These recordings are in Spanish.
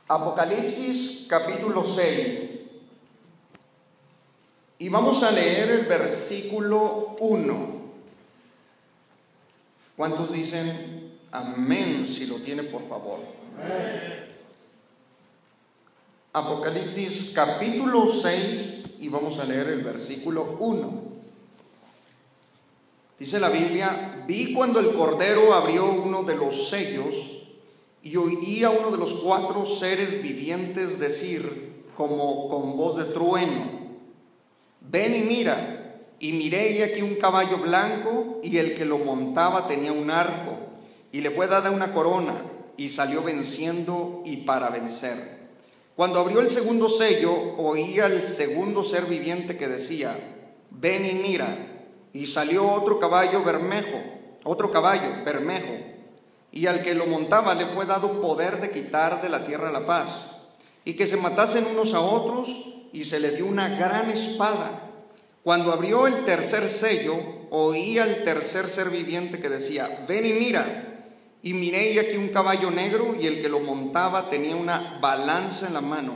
Apocalipsis capítulo 6. Y vamos a leer el versículo 1. ¿Cuántos dicen amén? Si lo tiene, por favor. Amén. Apocalipsis capítulo 6 y vamos a leer el versículo 1. Dice la Biblia: vi cuando el Cordero abrió uno de los sellos y oí a uno de los 4 seres vivientes decir, como con voz de trueno: ven y mira. Y miré, y aquí un caballo blanco, y el que lo montaba tenía un arco, y le fue dada una corona, y salió venciendo y para vencer. Cuando abrió el segundo sello, oí al segundo ser viviente que decía: ven y mira. Y salió otro caballo bermejo, y al que lo montaba le fue dado poder de quitar de la tierra la paz, y que se matasen unos a otros, y se le dio una gran espada. Cuando abrió el tercer sello, oí al tercer ser viviente que decía: ven y mira. Y miré, y aquí un caballo negro, y el que lo montaba tenía una balanza en la mano.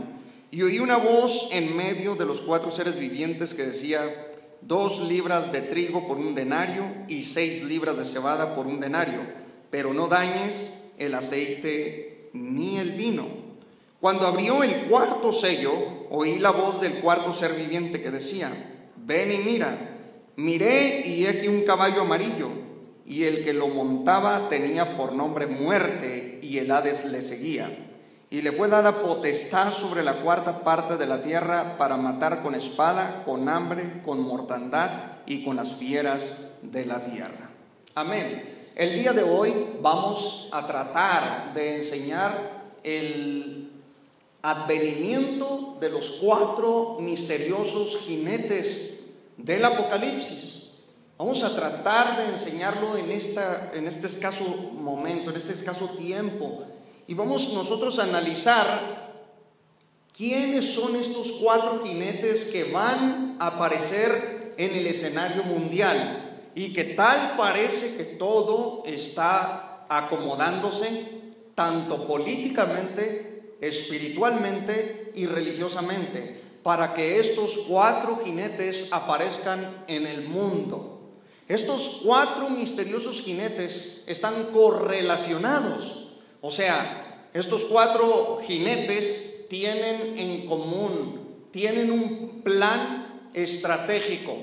Y oí una voz en medio de los 4 seres vivientes que decía: 2 libras de trigo por un denario, y 6 libras de cebada por un denario, pero no dañes el aceite ni el vino. Cuando abrió el cuarto sello, oí la voz del cuarto ser viviente que decía: ven y mira. Miré, y aquí un caballo amarillo, y el que lo montaba tenía por nombre Muerte, y el Hades le seguía. Y le fue dada potestad sobre la 4ª parte de la tierra para matar con espada, con hambre, con mortandad y con las fieras de la tierra. Amén. El día de hoy vamos a tratar de enseñar el advenimiento de los 4 misteriosos jinetes del Apocalipsis. Vamos a tratar de enseñarlo en este escaso momento, en este escaso tiempo. Y vamos nosotros a analizar quiénes son estos 4 jinetes que van a aparecer en el escenario mundial. Y que tal parece que todo está acomodándose, tanto políticamente, espiritualmente y religiosamente, para que estos 4 jinetes aparezcan en el mundo. Estos 4 misteriosos jinetes están correlacionados. O sea, estos 4 jinetes tienen en común, tienen un plan estratégico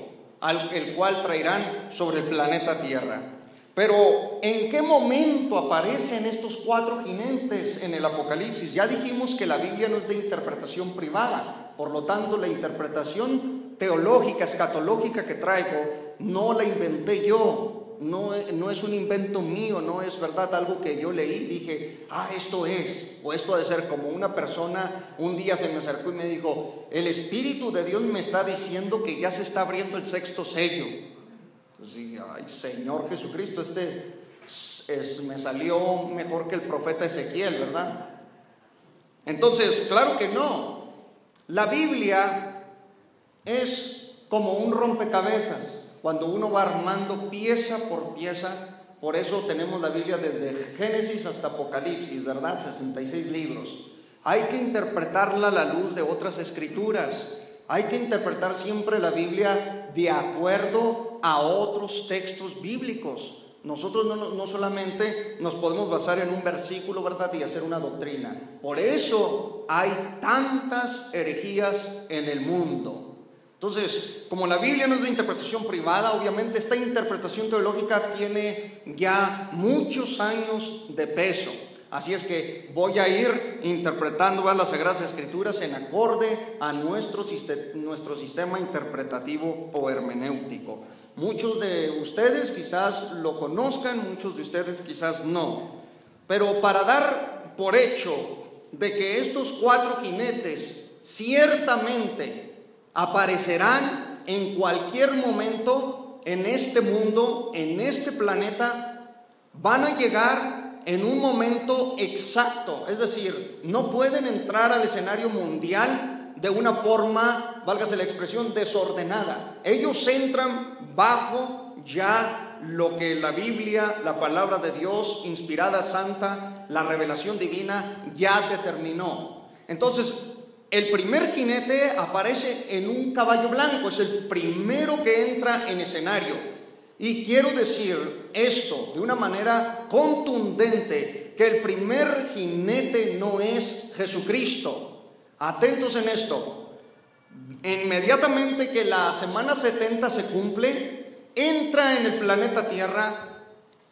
el cual traerán sobre el planeta Tierra. Pero ¿en qué momento aparecen estos 4 jinetes en el Apocalipsis? Ya dijimos que la Biblia no es de interpretación privada, por lo tanto la interpretación teológica, escatológica que traigo, no la inventé yo, no es un invento mío, no es verdad algo que yo leí, dije, esto es, o esto ha de ser. Como una persona un día se me acercó y me dijo: el Espíritu de Dios me está diciendo que ya se está abriendo el 6º sello. Entonces dije: ay, Señor Jesucristo, me salió mejor que el profeta Ezequiel, ¿verdad? Entonces, claro que no. La Biblia es como un rompecabezas, cuando uno va armando pieza por pieza. Por eso tenemos la Biblia desde Génesis hasta Apocalipsis, ¿verdad? 66 libros. Hay que interpretarla a la luz de otras escrituras. Hay que interpretar siempre la Biblia de acuerdo a otros textos bíblicos. Nosotros no solamente nos podemos basar en un versículo, ¿verdad?, y hacer una doctrina. Por eso hay tantas herejías en el mundo. Entonces, como la Biblia no es de interpretación privada, obviamente esta interpretación teológica tiene ya muchos años de peso. Así es que voy a ir interpretando las Sagradas Escrituras en acorde a nuestro sistema interpretativo o hermenéutico. Muchos de ustedes quizás lo conozcan, muchos de ustedes quizás no. Pero para dar por hecho de que estos 4 jinetes ciertamente aparecerán en cualquier momento en este mundo, en este planeta, van a llegar en un momento exacto. Es decir, no pueden entrar al escenario mundial de una forma, válgase la expresión, desordenada. Ellos entran bajo ya lo que la Biblia, la palabra de Dios, inspirada, santa, la revelación divina, ya determinó. Entonces, el primer jinete aparece en un caballo blanco, es el primero que entra en escenario. Y quiero decir esto de una manera contundente, que el primer jinete no es Jesucristo. Atentos en esto. Inmediatamente que la semana 70 se cumple, entra en el planeta Tierra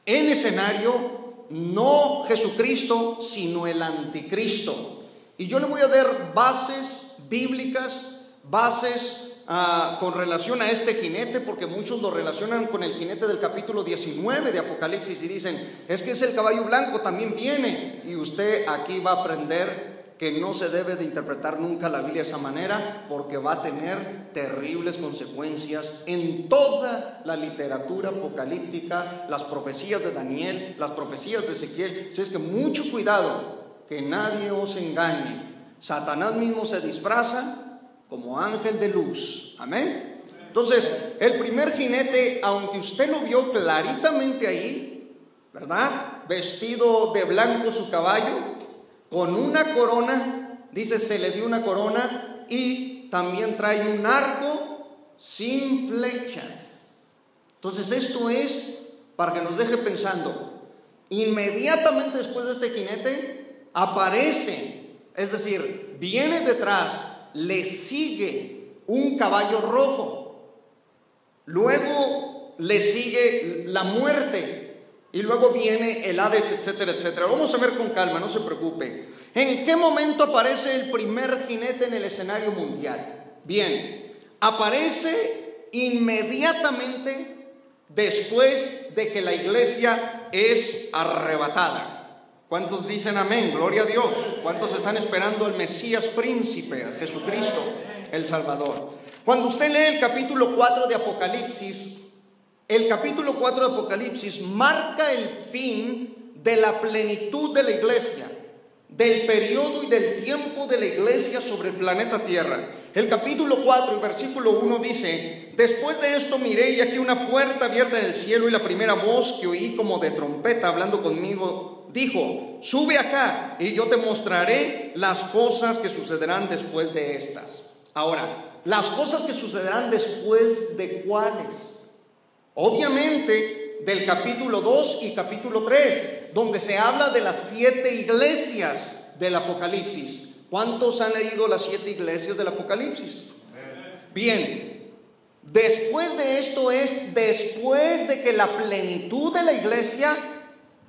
en escenario no Jesucristo, sino el anticristo. Y yo le voy a dar bases bíblicas, bases con relación a este jinete, porque muchos lo relacionan con el jinete del capítulo 19 de Apocalipsis y dicen, es que es el caballo blanco, también viene. Y usted aquí va a aprender que no se debe de interpretar nunca la Biblia de esa manera, porque va a tener terribles consecuencias en toda la literatura apocalíptica, las profecías de Daniel, las profecías de Ezequiel. Así es que mucho cuidado, que nadie os engañe. Satanás mismo se disfraza como ángel de luz. Amén. Entonces, el primer jinete, aunque usted lo vio claritamente ahí, ¿verdad? Vestido de blanco su caballo, con una corona, dice, se le dio una corona, y también trae un arco sin flechas. Entonces, esto es para que nos deje pensando. Inmediatamente después de este jinete aparece, es decir, viene detrás, le sigue un caballo rojo, luego le sigue la muerte, y luego viene el Hades, etcétera, etcétera. Vamos a ver con calma, no se preocupe. ¿En qué momento aparece el primer jinete en el escenario mundial? Bien, aparece inmediatamente después de que la iglesia es arrebatada. ¿Cuántos dicen amén? Gloria a Dios. ¿Cuántos están esperando al Mesías príncipe, a Jesucristo, el Salvador? Cuando usted lee el capítulo 4 de Apocalipsis, el capítulo 4 de Apocalipsis marca el fin de la plenitud de la iglesia, del periodo y del tiempo de la iglesia sobre el planeta Tierra. El capítulo 4 y versículo 1 dice: después de esto miré y aquí una puerta abierta en el cielo, y la primera voz que oí como de trompeta hablando conmigo dijo: sube acá y yo te mostraré las cosas que sucederán después de estas. Ahora, las cosas que sucederán después de ¿cuáles? Obviamente del capítulo 2 y capítulo 3, donde se habla de las 7 iglesias del Apocalipsis. ¿Cuántos han leído las 7 iglesias del Apocalipsis? Bien, después de esto es después de que la plenitud de la iglesia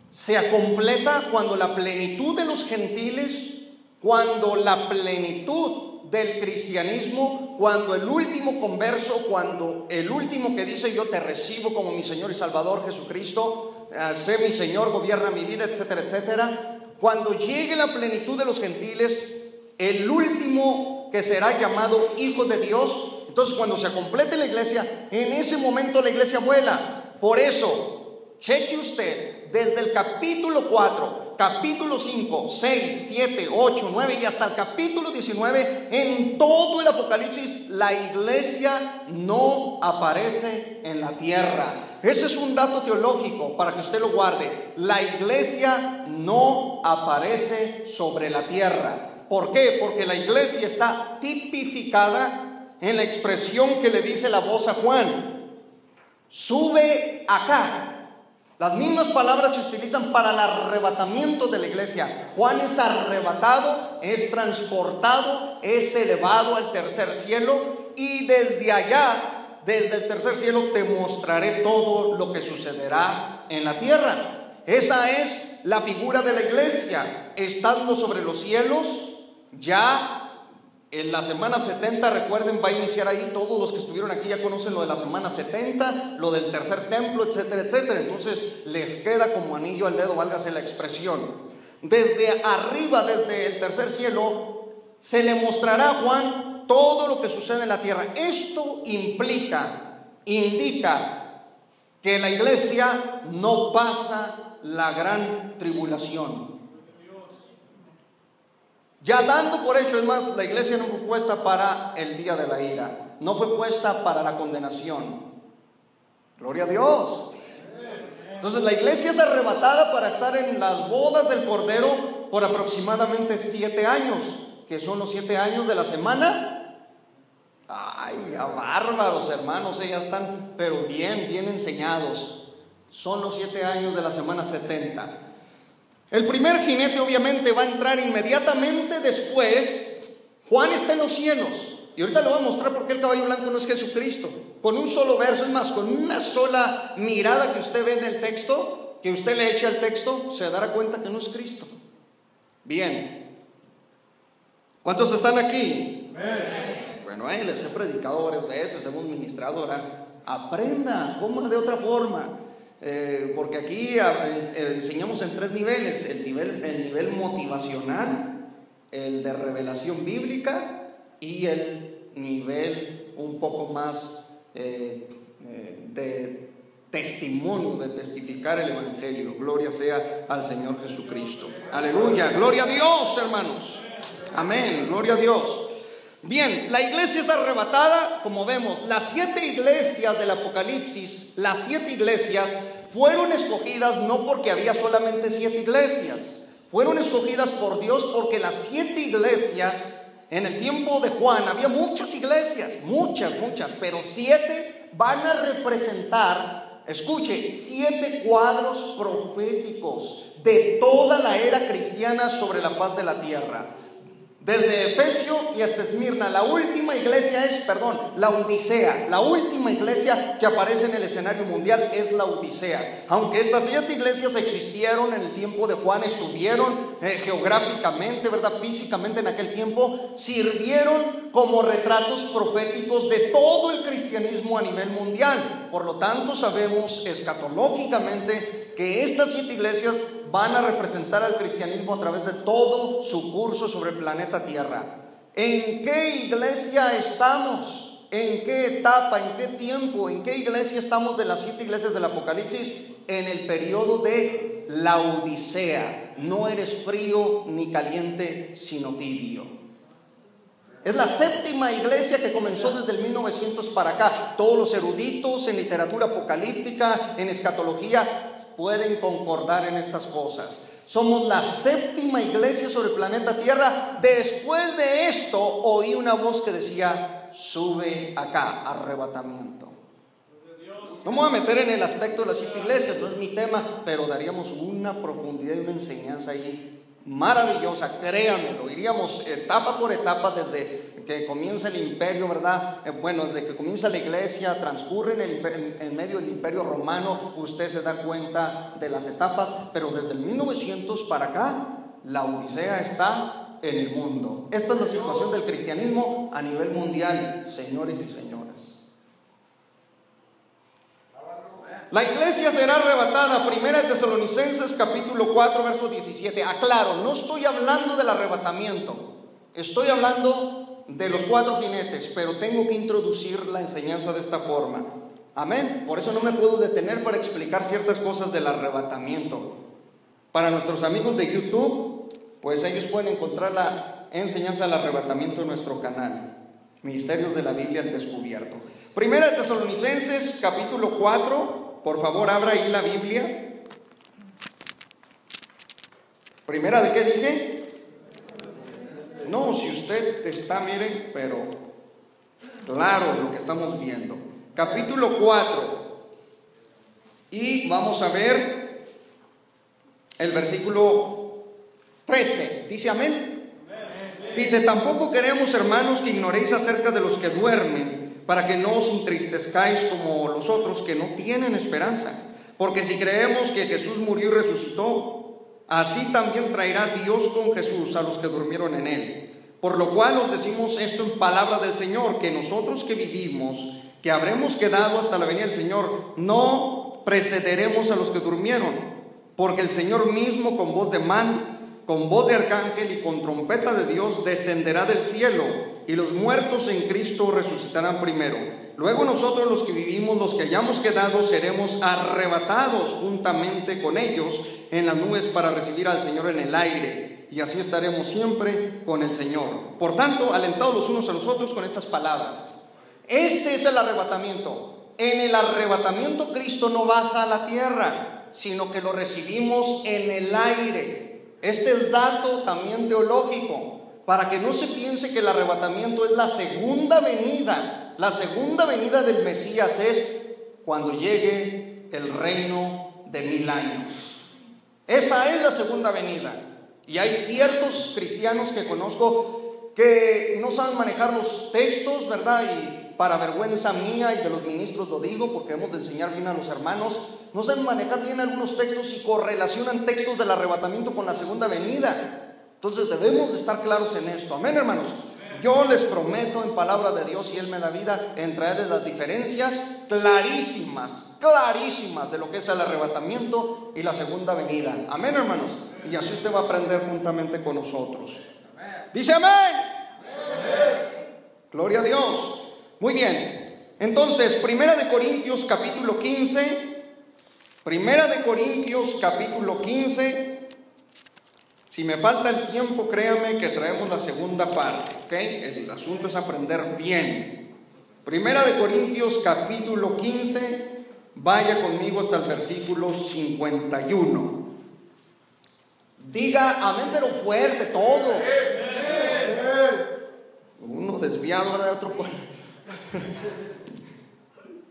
se completa, cuando la plenitud de los gentiles, cuando la plenitud del cristianismo, cuando el último converso, cuando el último que dice yo te recibo como mi Señor y Salvador Jesucristo, sé mi Señor, gobierna mi vida, etcétera, etcétera. Cuando llegue la plenitud de los gentiles, el último que será llamado Hijo de Dios, entonces cuando se complete la iglesia, en ese momento la iglesia vuela. Por eso, cheque usted desde el capítulo 4, capítulo 5, 6, 7, 8, 9 y hasta el capítulo 19, en todo el Apocalipsis, la iglesia no aparece en la tierra. Ese es un dato teológico para que usted lo guarde. La iglesia no aparece sobre la tierra. ¿Por qué? Porque la iglesia está tipificada en la expresión que le dice la voz a Juan: sube acá. Las mismas palabras se utilizan para el arrebatamiento de la iglesia. Juan es arrebatado, es transportado, es elevado al tercer cielo, y desde allá, desde el tercer cielo, te mostraré todo lo que sucederá en la tierra. Esa es la figura de la iglesia, estando sobre los cielos. Ya en la semana 70, recuerden, va a iniciar ahí. Todos los que estuvieron aquí ya conocen lo de la semana 70, lo del tercer templo, etcétera, etcétera. Entonces les queda como anillo al dedo, válgase la expresión. Desde arriba, desde el tercer cielo, se le mostrará a Juan todo lo que sucede en la tierra. Esto indica que la iglesia no pasa la gran tribulación. Ya dando por hecho, es más, la iglesia no fue puesta para el día de la ira, no fue puesta para la condenación. Gloria a Dios. Entonces la iglesia es arrebatada para estar en las bodas del Cordero por aproximadamente 7 años. que son los 7 años de la semana. Ay, ya bárbaros, hermanos, ya están, pero bien enseñados. Son los 7 años de la semana 70. El primer jinete obviamente va a entrar inmediatamente después. Juan está en los cielos. Y ahorita le voy a mostrar por qué el caballo blanco no es Jesucristo. Con un solo verso, es más, con una sola mirada que usted ve en el texto, que usted le eche al texto, se dará cuenta que no es Cristo. Bien. ¿Cuántos están aquí? Bueno, les he predicado varias veces, hemos ministrado. Ahora, aprenda, coma de otra forma. Porque aquí enseñamos en 3 niveles: el nivel motivacional, el de revelación bíblica y el nivel un poco más de testimonio, de testificar el evangelio. Gloria sea al Señor Jesucristo. Aleluya, gloria a Dios, hermanos. Amén, gloria a Dios. Bien, la iglesia es arrebatada. Como vemos, las 7 iglesias del Apocalipsis, las 7 iglesias fueron escogidas no porque había solamente 7 iglesias. Fueron escogidas por Dios porque las 7 iglesias, en el tiempo de Juan había muchas iglesias, muchas, pero 7 van a representar, escuche, 7 cuadros proféticos de toda la era cristiana sobre la faz de la tierra. Desde Efesio y hasta Esmirna, la última iglesia es, la Odisea. La última iglesia que aparece en el escenario mundial es la Odisea. Aunque estas 7 iglesias existieron en el tiempo de Juan, estuvieron geográficamente, físicamente en aquel tiempo, sirvieron como retratos proféticos de todo el cristianismo a nivel mundial. Por lo tanto, sabemos escatológicamente que estas 7 iglesias van a representar al cristianismo a través de todo su curso sobre el planeta Tierra. ¿En qué iglesia estamos? ¿En qué etapa? ¿En qué tiempo? ¿En qué iglesia estamos de las 7 iglesias del Apocalipsis? En el periodo de la Odisea. No eres frío ni caliente, sino tibio. Es la 7ª iglesia que comenzó desde el 1900 para acá. Todos los eruditos en literatura apocalíptica, en escatología, pueden concordar en estas cosas. Somos la 7ª iglesia sobre el planeta Tierra. Después de esto, oí una voz que decía: sube acá, arrebatamiento. No me voy a meter en el aspecto de las 7 iglesias, no es mi tema, pero daríamos una profundidad y una enseñanza ahí maravillosa, créanmelo. Iríamos etapa por etapa desde que comienza el imperio, desde que comienza la iglesia, transcurre en medio del imperio romano. Usted se da cuenta de las etapas, pero desde el 1900 para acá, la Odisea está en el mundo. Esta es la situación del cristianismo a nivel mundial, señores y señoras. La iglesia será arrebatada. Primera de Tesalonicenses capítulo 4 verso 17. Aclaro, no estoy hablando del arrebatamiento, estoy hablando de los 4 jinetes, pero tengo que introducir la enseñanza de esta forma. Amén. Por eso no me puedo detener para explicar ciertas cosas del arrebatamiento. Para nuestros amigos de YouTube, pues ellos pueden encontrar la enseñanza del arrebatamiento en nuestro canal, Misterios de la Biblia al Descubierto. Primera de Tesalonicenses capítulo 4. Por favor, abra ahí la Biblia. Primera, ¿de qué dije? No, si usted está, miren, pero claro lo que estamos viendo. Capítulo 4. Y vamos a ver el versículo 13. Dice amén. Dice: tampoco queremos, hermanos, que ignoréis acerca de los que duermen, para que no os entristezcáis como los otros que no tienen esperanza. Porque si creemos que Jesús murió y resucitó, así también traerá Dios con Jesús a los que durmieron en él. Por lo cual os decimos esto en palabra del Señor, que nosotros que vivimos, que habremos quedado hasta la venida del Señor, no precederemos a los que durmieron. Porque el Señor mismo, con voz de mando, con voz de arcángel y con trompeta de Dios, descenderá del cielo, y los muertos en Cristo resucitarán primero. Luego nosotros, los que vivimos, los que hayamos quedado, seremos arrebatados juntamente con ellos en las nubes para recibir al Señor en el aire, y así estaremos siempre con el Señor. Por tanto, alentados los unos a los otros con estas palabras. Este es el arrebatamiento. En el arrebatamiento Cristo no baja a la tierra, sino que lo recibimos en el aire. Este es dato también teológico. para que no se piense que el arrebatamiento es la segunda venida. La segunda venida del Mesías es cuando llegue el reino de 1000 años. Esa es la segunda venida. Y hay ciertos cristianos que conozco que no saben manejar los textos, ¿verdad? Y para vergüenza mía y de los ministros lo digo, porque hemos de enseñar bien a los hermanos, no saben manejar bien algunos textos y correlacionan textos del arrebatamiento con la segunda venida. Entonces debemos de estar claros en esto. Amén, hermanos. Yo les prometo en palabra de Dios, y Él me da vida, en traerles las diferencias clarísimas de lo que es el arrebatamiento y la segunda venida. Amén, hermanos. Y así usted va a aprender juntamente con nosotros. Dice amén. Gloria a Dios. Muy bien. Entonces, Primera de Corintios capítulo 15. Primera de Corintios capítulo 15. Si me falta el tiempo, créame que traemos la segunda parte, ¿ok? El asunto es aprender bien. Primera de Corintios capítulo 15, vaya conmigo hasta el versículo 51. Diga amén, pero fuerte, todos. Uno desviado, ahora otro.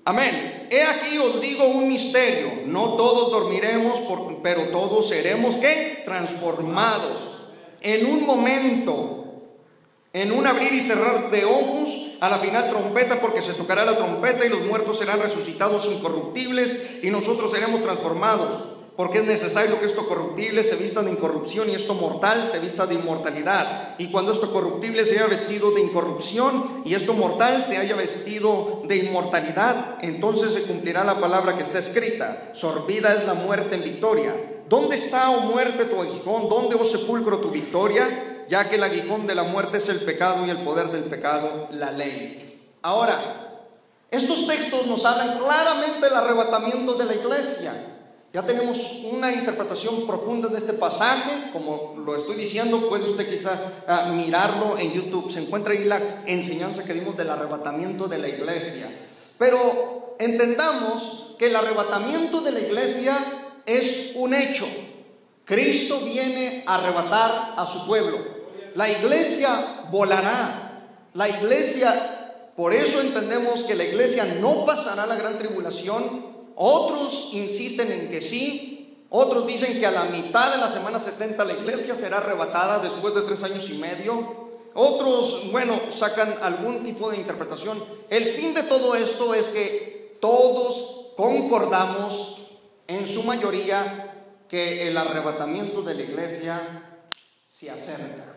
Amén. He aquí os digo un misterio: no todos dormiremos, pero todos seremos ¿qué? Transformados en un momento, en un abrir y cerrar de ojos, a la final trompeta, porque se tocará la trompeta y los muertos serán resucitados incorruptibles y nosotros seremos transformados. Porque es necesario que esto corruptible se vista de incorrupción y esto mortal se vista de inmortalidad. Y cuando esto corruptible se haya vestido de incorrupción y esto mortal se haya vestido de inmortalidad, entonces se cumplirá la palabra que está escrita: sorbida es la muerte en victoria. ¿Dónde está, oh muerte, tu aguijón? ¿Dónde, oh sepulcro, tu victoria? Ya que el aguijón de la muerte es el pecado y el poder del pecado, la ley. Ahora, estos textos nos hablan claramente del arrebatamiento de la iglesia. Ya tenemos una interpretación profunda de este pasaje. Como lo estoy diciendo, puede usted quizá mirarlo en YouTube. Se encuentra ahí la enseñanza que dimos del arrebatamiento de la iglesia. Pero entendamos que el arrebatamiento de la iglesia es un hecho. Cristo viene a arrebatar a su pueblo. La iglesia volará. La iglesia, por eso entendemos que la iglesia no pasará la gran tribulación. Otros insisten en que sí, otros dicen que a la mitad de la semana 70 la iglesia será arrebatada después de 3 años y medio. Otros, sacan algún tipo de interpretación. El fin de todo esto es que todos concordamos en su mayoría que el arrebatamiento de la iglesia se acerca.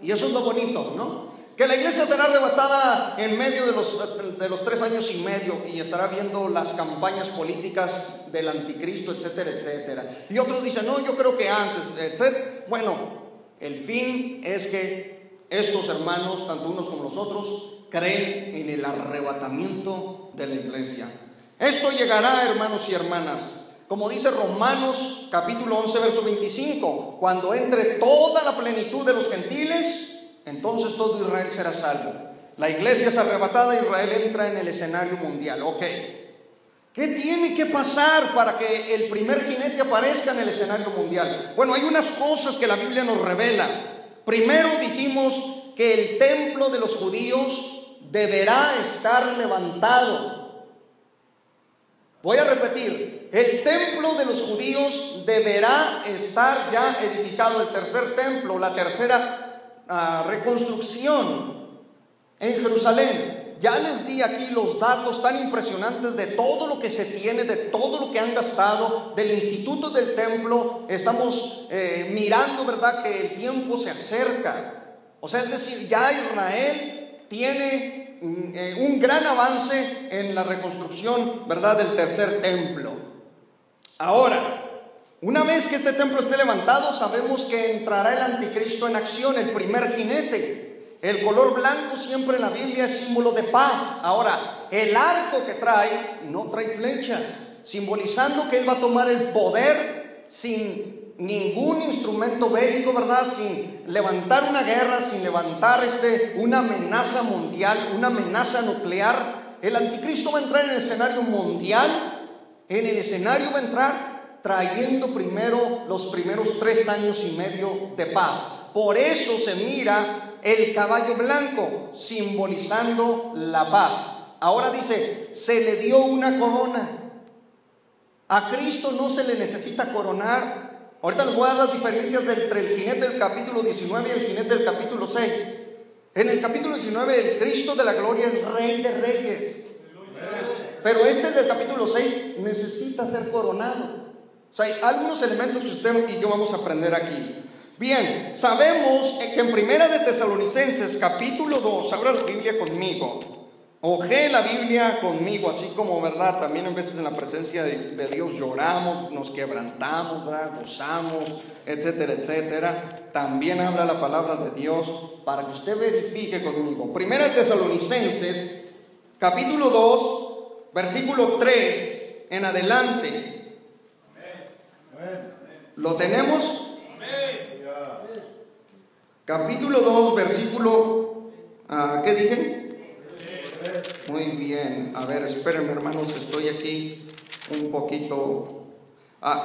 Y eso es lo bonito, ¿no? Que la iglesia será arrebatada en medio de los 3 años y medio y estará viendo las campañas políticas del anticristo, etcétera, etcétera. Y otros dicen, no, yo creo que antes, etcétera. Bueno, el fin es que estos hermanos, tanto unos como los otros, creen en el arrebatamiento de la iglesia. Esto llegará, hermanos y hermanas, como dice Romanos capítulo 11, verso 25, cuando entre toda la plenitud de los gentiles, entonces todo Israel será salvo. La iglesia es arrebatada, Israel entra en el escenario mundial. Ok, ¿qué tiene que pasar para que el primer jinete aparezca en el escenario mundial? Bueno, hay unas cosas que la Biblia nos revela. Primero dijimos que el templo de los judíos deberá estar levantado. Voy a repetir, el templo de los judíos deberá estar ya edificado, el tercer templo, la tercera reconstrucción en Jerusalén. Ya les di aquí los datos tan impresionantes de todo lo que se tiene, de todo lo que han gastado, del instituto del templo. Estamos mirando, ¿verdad?, que el tiempo se acerca. O sea, es decir, ya Israel tiene un gran avance en la reconstrucción, ¿verdad?, del tercer templo. Ahora, una vez que este templo esté levantado, sabemos que entrará el anticristo en acción, el primer jinete. El color blanco siempre en la Biblia es símbolo de paz. Ahora, el arco que trae no trae flechas, simbolizando que él va a tomar el poder sin ningún instrumento bélico, ¿verdad? Sin levantar una guerra, sin levantar una amenaza mundial, una amenaza nuclear. El anticristo va a entrar en el escenario mundial. En el escenario va a entrar trayendo primero los primeros 3 años y medio de paz. Por eso se mira el caballo blanco, simbolizando la paz. Ahora dice, se le dio una corona. A Cristo no se le necesita coronar. Ahorita les voy a dar las diferencias entre el jinete del capítulo 19 y el jinete del capítulo 6. En el capítulo 19 el Cristo de la gloria es Rey de Reyes. Pero este del capítulo 6 necesita ser coronado. O sea, hay algunos elementos que usted y yo vamos a aprender aquí. Bien, sabemos que en Primera de Tesalonicenses capítulo 2, abra la Biblia conmigo, ojee la Biblia conmigo, así como, ¿verdad? También en veces en la presencia de Dios lloramos, nos quebrantamos, ¿verdad? Gozamos, etcétera, etcétera. También habla la palabra de Dios para que usted verifique conmigo. Primera de Tesalonicenses capítulo 2, versículo 3 en adelante. ¿Lo tenemos? Capítulo 2, versículo, ¿qué dije? Muy bien, a ver, espérenme hermanos, estoy aquí un poquito.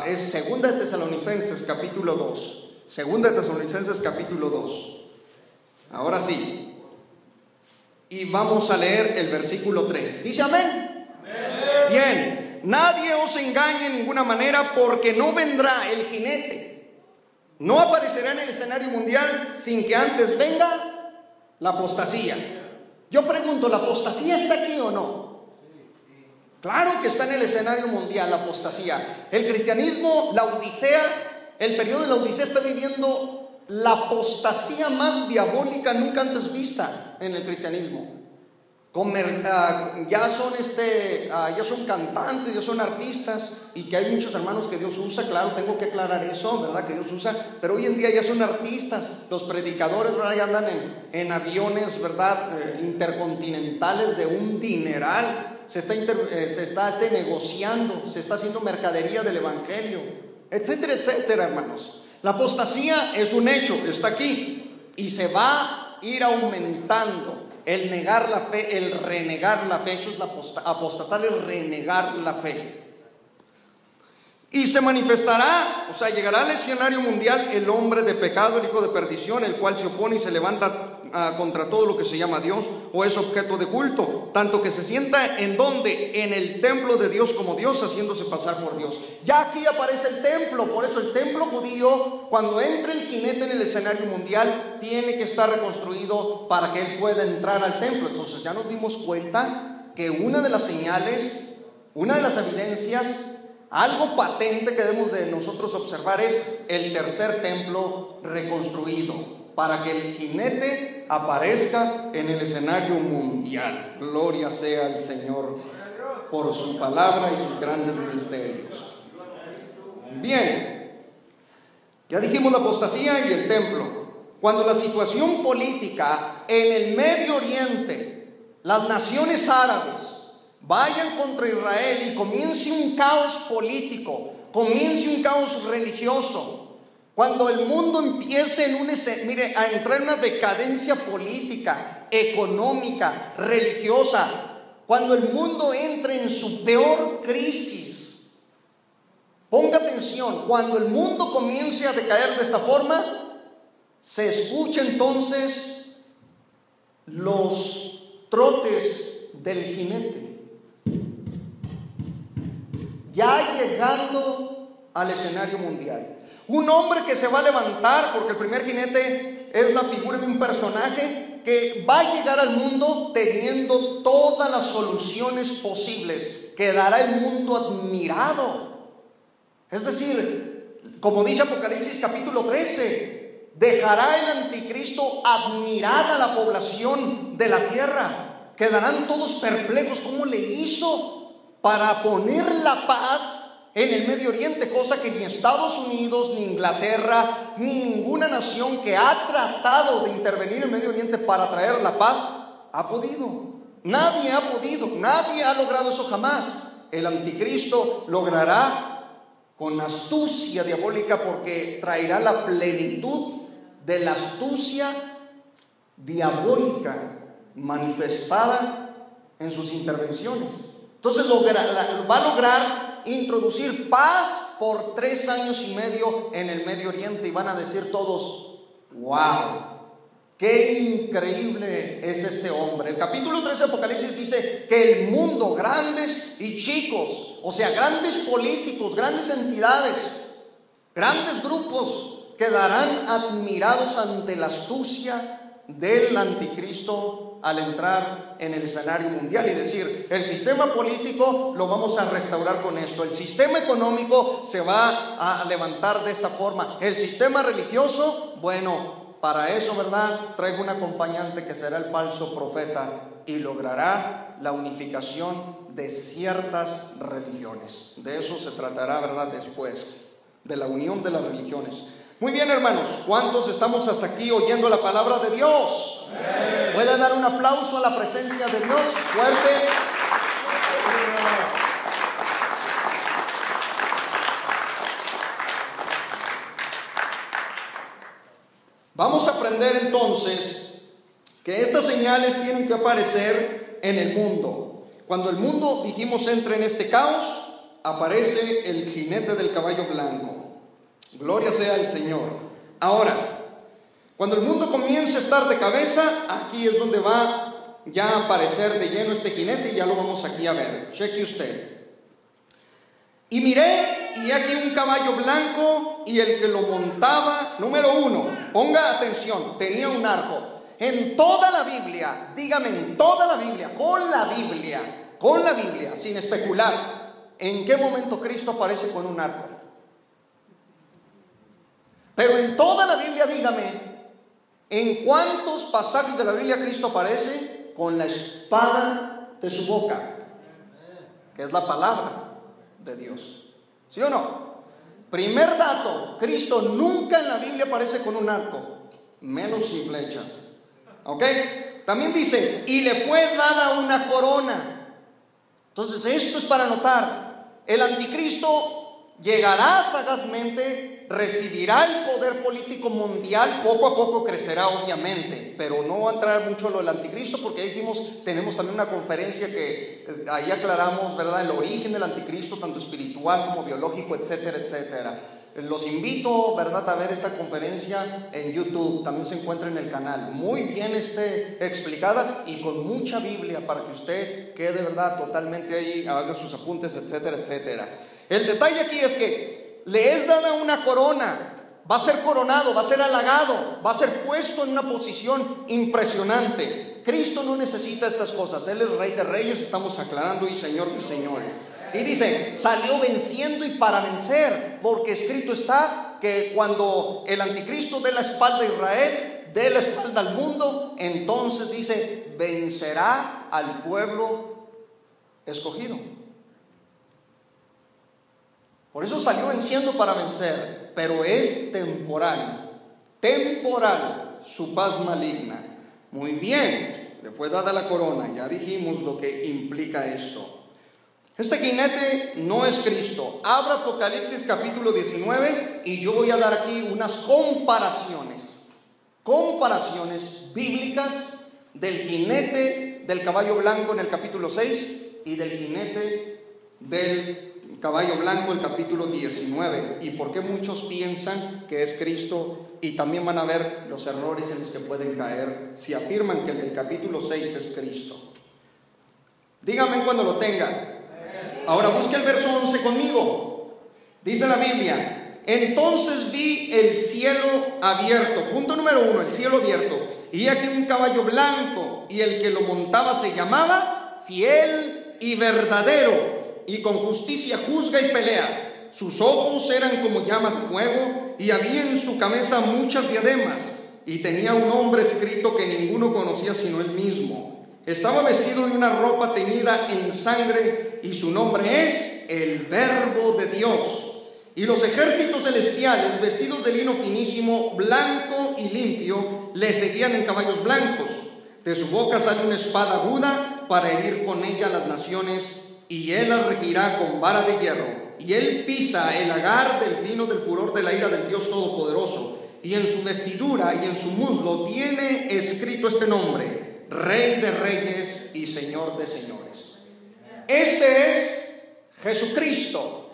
Es Segunda de Tesalonicenses capítulo 2. Segunda de Tesalonicenses capítulo 2. Ahora sí. Y vamos a leer el versículo 3. ¿Dice amén? Amén. Bien, nadie os engañe en ninguna manera, porque no vendrá el jinete. No aparecerá en el escenario mundial sin que antes venga la apostasía. Yo pregunto, ¿la apostasía está aquí o no? Claro que está en el escenario mundial la apostasía. El cristianismo, la Odisea, el periodo de la Odisea está viviendo la apostasía más diabólica nunca antes vista en el cristianismo. Ya son cantantes, ya son artistas, y que hay muchos hermanos que Dios usa, claro, tengo que aclarar eso, ¿verdad? Que Dios usa, pero hoy en día ya son artistas. Los predicadores, ¿verdad? Ya andan en aviones, ¿verdad? Intercontinentales de un dineral. Se está negociando, se está haciendo mercadería del evangelio, etcétera, etcétera, hermanos. La apostasía es un hecho, está aquí, y se va a ir aumentando. El negar la fe, el renegar la fe, eso es la apostatar, el renegar la fe. Y se manifestará, o sea, llegará al escenario mundial el hombre de pecado, el hijo de perdición, el cual se opone y se levanta contra todo lo que se llama Dios o es objeto de culto, tanto que se sienta en donde, en el templo de Dios como Dios, haciéndose pasar por Dios. Ya aquí aparece el templo, por eso el templo judío, cuando entre el jinete en el escenario mundial, tiene que estar reconstruido para que él pueda entrar al templo. Entonces ya nos dimos cuenta que una de las señales, una de las evidencias, algo patente que debemos de nosotros observar es el tercer templo reconstruido, para que el jinete aparezca en el escenario mundial. Gloria sea al Señor por su palabra y sus grandes misterios. Bien, ya dijimos la apostasía y el templo. Cuando la situación política en el Medio Oriente, las naciones árabes vayan contra Israel y comience un caos político, comience un caos religioso, cuando el mundo empiece a entrar en una decadencia política, económica, religiosa, cuando el mundo entre en su peor crisis, ponga atención, cuando el mundo comience a decaer de esta forma, se escucha entonces los trotes del jinete, ya llegando al escenario mundial. Un hombre que se va a levantar, porque el primer jinete es la figura de un personaje que va a llegar al mundo teniendo todas las soluciones posibles. Quedará el mundo admirado. Es decir, como dice Apocalipsis capítulo 13, dejará el anticristo admirada a la población de la tierra. Quedarán todos perplejos. ¿Cómo le hizo para poner la paz en el Medio Oriente? Cosa que ni Estados Unidos, ni Inglaterra, ni ninguna nación que ha tratado de intervenir en el Medio Oriente para traer la paz ha podido. Nadie ha podido, nadie ha logrado eso jamás. El anticristo logrará con astucia diabólica, porque traerá la plenitud de la astucia diabólica manifestada en sus intervenciones. Entonces va a lograr introducir paz por 3 años y medio en el Medio Oriente y van a decir todos: ¡wow! ¡Qué increíble es este hombre! El capítulo 3 de Apocalipsis dice que el mundo, grandes y chicos, o sea, grandes políticos, grandes entidades, grandes grupos, quedarán admirados ante la astucia del anticristo al entrar en el escenario mundial y decir: el sistema político lo vamos a restaurar con esto, el sistema económico se va a levantar de esta forma, el sistema religioso, bueno, para eso, ¿verdad?, traigo un acompañante que será el falso profeta y logrará la unificación de ciertas religiones. De eso se tratará, ¿verdad?, después, de la unión de las religiones. Muy bien, hermanos, ¿cuántos estamos hasta aquí oyendo la palabra de Dios? ¿Pueden dar un aplauso a la presencia de Dios? Fuerte. Vamos a aprender entonces que estas señales tienen que aparecer en el mundo. Cuando el mundo, dijimos, entra en este caos, aparece el jinete del caballo blanco. Gloria sea al Señor. Ahora, cuando el mundo comience a estar de cabeza, aquí es donde va ya a aparecer de lleno este jinete y ya lo vamos aquí a ver. Cheque usted. Y miré, y aquí un caballo blanco, y el que lo montaba, número 1, ponga atención, tenía un arco. En toda la Biblia, dígame, en toda la Biblia, con la Biblia, sin especular, ¿en qué momento Cristo aparece con un arco? Pero en toda la Biblia, dígame, ¿en cuántos pasajes de la Biblia Cristo aparece con la espada de su boca? Que es la palabra de Dios. ¿Sí o no? Primer dato: Cristo nunca en la Biblia aparece con un arco, menos sin flechas. ¿Ok? También dice: y le fue dada una corona. Entonces esto es para notar: el anticristo llegará sagazmente, recibirá el poder político mundial, poco a poco crecerá obviamente, pero no va a entrar mucho lo del anticristo porque dijimos, tenemos también una conferencia que ahí aclaramos, ¿verdad?, el origen del anticristo, tanto espiritual como biológico, etcétera, etcétera. Los invito, ¿verdad?, a ver esta conferencia en YouTube, también se encuentra en el canal, muy bien explicada y con mucha Biblia para que usted quede, ¿verdad?, totalmente ahí, haga sus apuntes, etcétera, etcétera. El detalle aquí es que le es dada una corona, va a ser coronado, va a ser halagado, va a ser puesto en una posición impresionante. Cristo no necesita estas cosas, Él es Rey de Reyes, estamos aclarando, y Señor de Señores. Y dice, salió venciendo y para vencer, porque escrito está que cuando el anticristo dé la espalda a Israel, dé la espalda al mundo, entonces dice, vencerá al pueblo escogido. Por eso salió venciendo para vencer, pero es temporal su paz maligna. Muy bien, le fue dada la corona, ya dijimos lo que implica esto. Este jinete no es Cristo. Abra Apocalipsis capítulo 19 y yo voy a dar aquí unas comparaciones bíblicas del jinete del caballo blanco en el capítulo 6 y del jinete del caballo blanco el capítulo 19 y por qué muchos piensan que es Cristo, y también van a ver los errores en los que pueden caer si afirman que el capítulo 6 es Cristo. Díganme cuando lo tengan. Ahora busque el verso 11 conmigo. Dice la Biblia: entonces vi el cielo abierto. Punto número 1, el cielo abierto. Y aquí un caballo blanco, y el que lo montaba se llamaba Fiel y Verdadero, y con justicia juzga y pelea. Sus ojos eran como llamas de fuego, y había en su cabeza muchas diademas, y tenía un nombre escrito que ninguno conocía sino él mismo. Estaba vestido de una ropa teñida en sangre, y su nombre es el Verbo de Dios. Y los ejércitos celestiales, vestidos de lino finísimo, blanco y limpio, le seguían en caballos blancos. De su boca sale una espada aguda para herir con ella las naciones, y él las regirá con vara de hierro. Y él pisa el lagar del vino del furor de la ira del Dios Todopoderoso. Y en su vestidura y en su muslo tiene escrito este nombre: Rey de Reyes y Señor de Señores. Este es Jesucristo.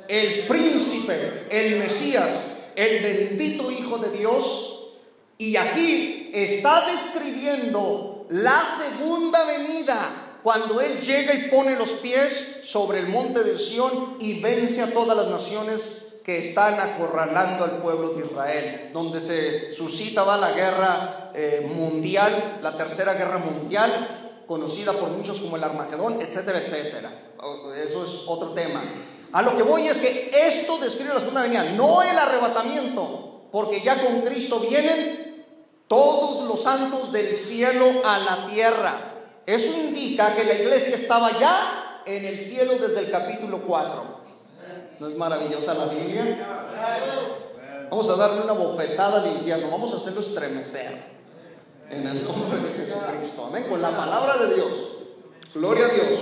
el príncipe, el Mesías, el bendito Hijo de Dios. Y aquí está describiendo la segunda venida, cuando Él llega y pone los pies sobre el monte de Sión y vence a todas las naciones que están acorralando al pueblo de Israel, donde se suscitaba la guerra mundial, la tercera guerra mundial, conocida por muchos como el Armagedón, etcétera, etcétera. Eso es otro tema. A lo que voy es que esto describe la segunda venida, no el arrebatamiento, porque ya con Cristo vienen todos los santos del cielo a la tierra. Eso indica que la iglesia estaba ya en el cielo desde el capítulo 4. ¿No es maravillosa la Biblia? Vamos a darle una bofetada al infierno, vamos a hacerlo estremecer en el nombre de Jesucristo. Amén, con la palabra de Dios. Gloria a Dios.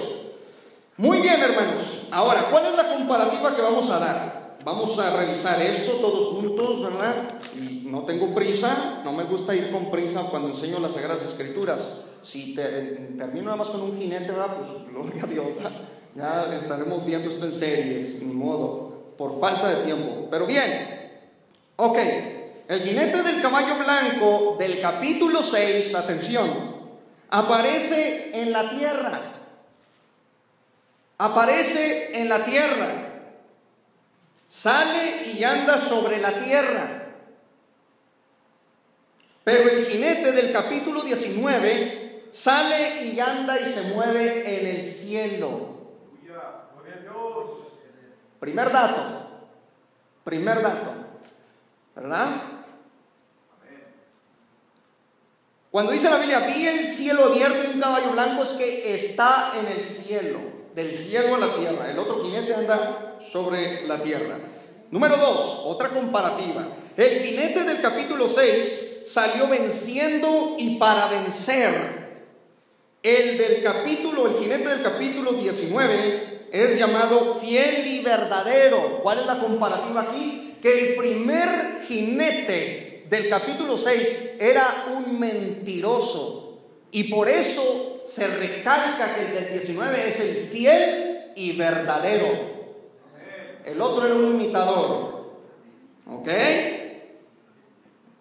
Muy bien, hermanos. Ahora, ¿cuál es la comparativa que vamos a dar? Vamos a revisar esto todos juntos, ¿verdad? Y no tengo prisa, no me gusta ir con prisa cuando enseño las Sagradas Escrituras. Si termino nada más con un jinete, ¿verdad? Pues gloria a Dios, ¿verdad? Ya estaremos viendo esto en series, ni modo, por falta de tiempo. Pero bien, ok, el jinete del caballo blanco del capítulo 6, atención, aparece en la tierra. Aparece en la tierra. Sale y anda sobre la tierra. Pero el jinete del capítulo 19 sale y anda y se mueve en el cielo. Primer dato, ¿verdad? Cuando dice la Biblia, vi el cielo abierto y un caballo blanco, es que está en el cielo, del cielo a la tierra. El otro jinete anda sobre la tierra. Número 2, otra comparativa. El jinete del capítulo 6 salió venciendo y para vencer. El jinete del capítulo 19 es llamado fiel y verdadero. ¿Cuál es la comparativa aquí? Que el primer jinete del capítulo 6 era un mentiroso, y por eso se recalca que el del 19 es el fiel y verdadero. El otro era un imitador. ¿Ok?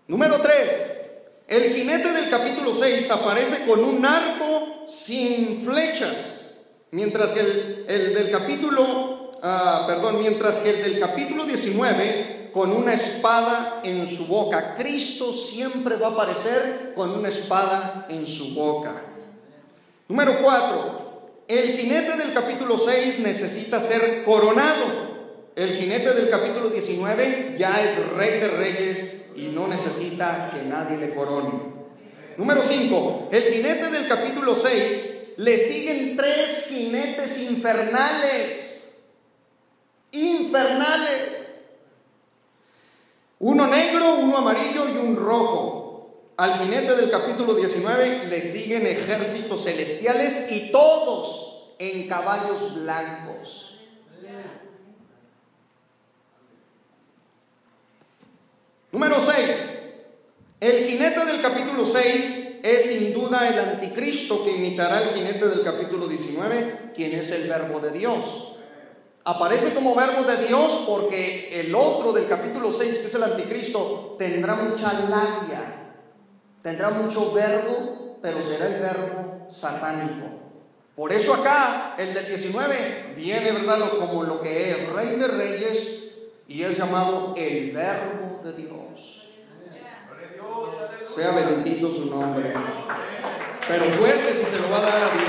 Número 3. El jinete del capítulo 6 aparece con un arco sin flechas, mientras que el del capítulo 19 con una espada en su boca. Cristo siempre va a aparecer con una espada en su boca. Número 4. El jinete del capítulo 6 necesita ser coronado. El jinete del capítulo 19 ya es rey de reyes y no necesita que nadie le corone. Número 5. El jinete del capítulo 6 le siguen 3 jinetes infernales. Uno negro, uno amarillo y un rojo. Al jinete del capítulo 19 le siguen ejércitos celestiales y todos en caballos blancos. Número 6. El jinete del capítulo 6 es sin duda el anticristo que imitará al jinete del capítulo 19, quien es el verbo de Dios. Aparece como verbo de Dios porque el otro del capítulo 6, que es el anticristo, tendrá mucha labia, tendrá mucho verbo, pero será el verbo satánico. Por eso acá el del 19 viene, ¿verdad?, como lo que es rey de reyes y es llamado el verbo de Dios. Sea bendito su nombre. Pero fuerte si se lo va a dar a Dios.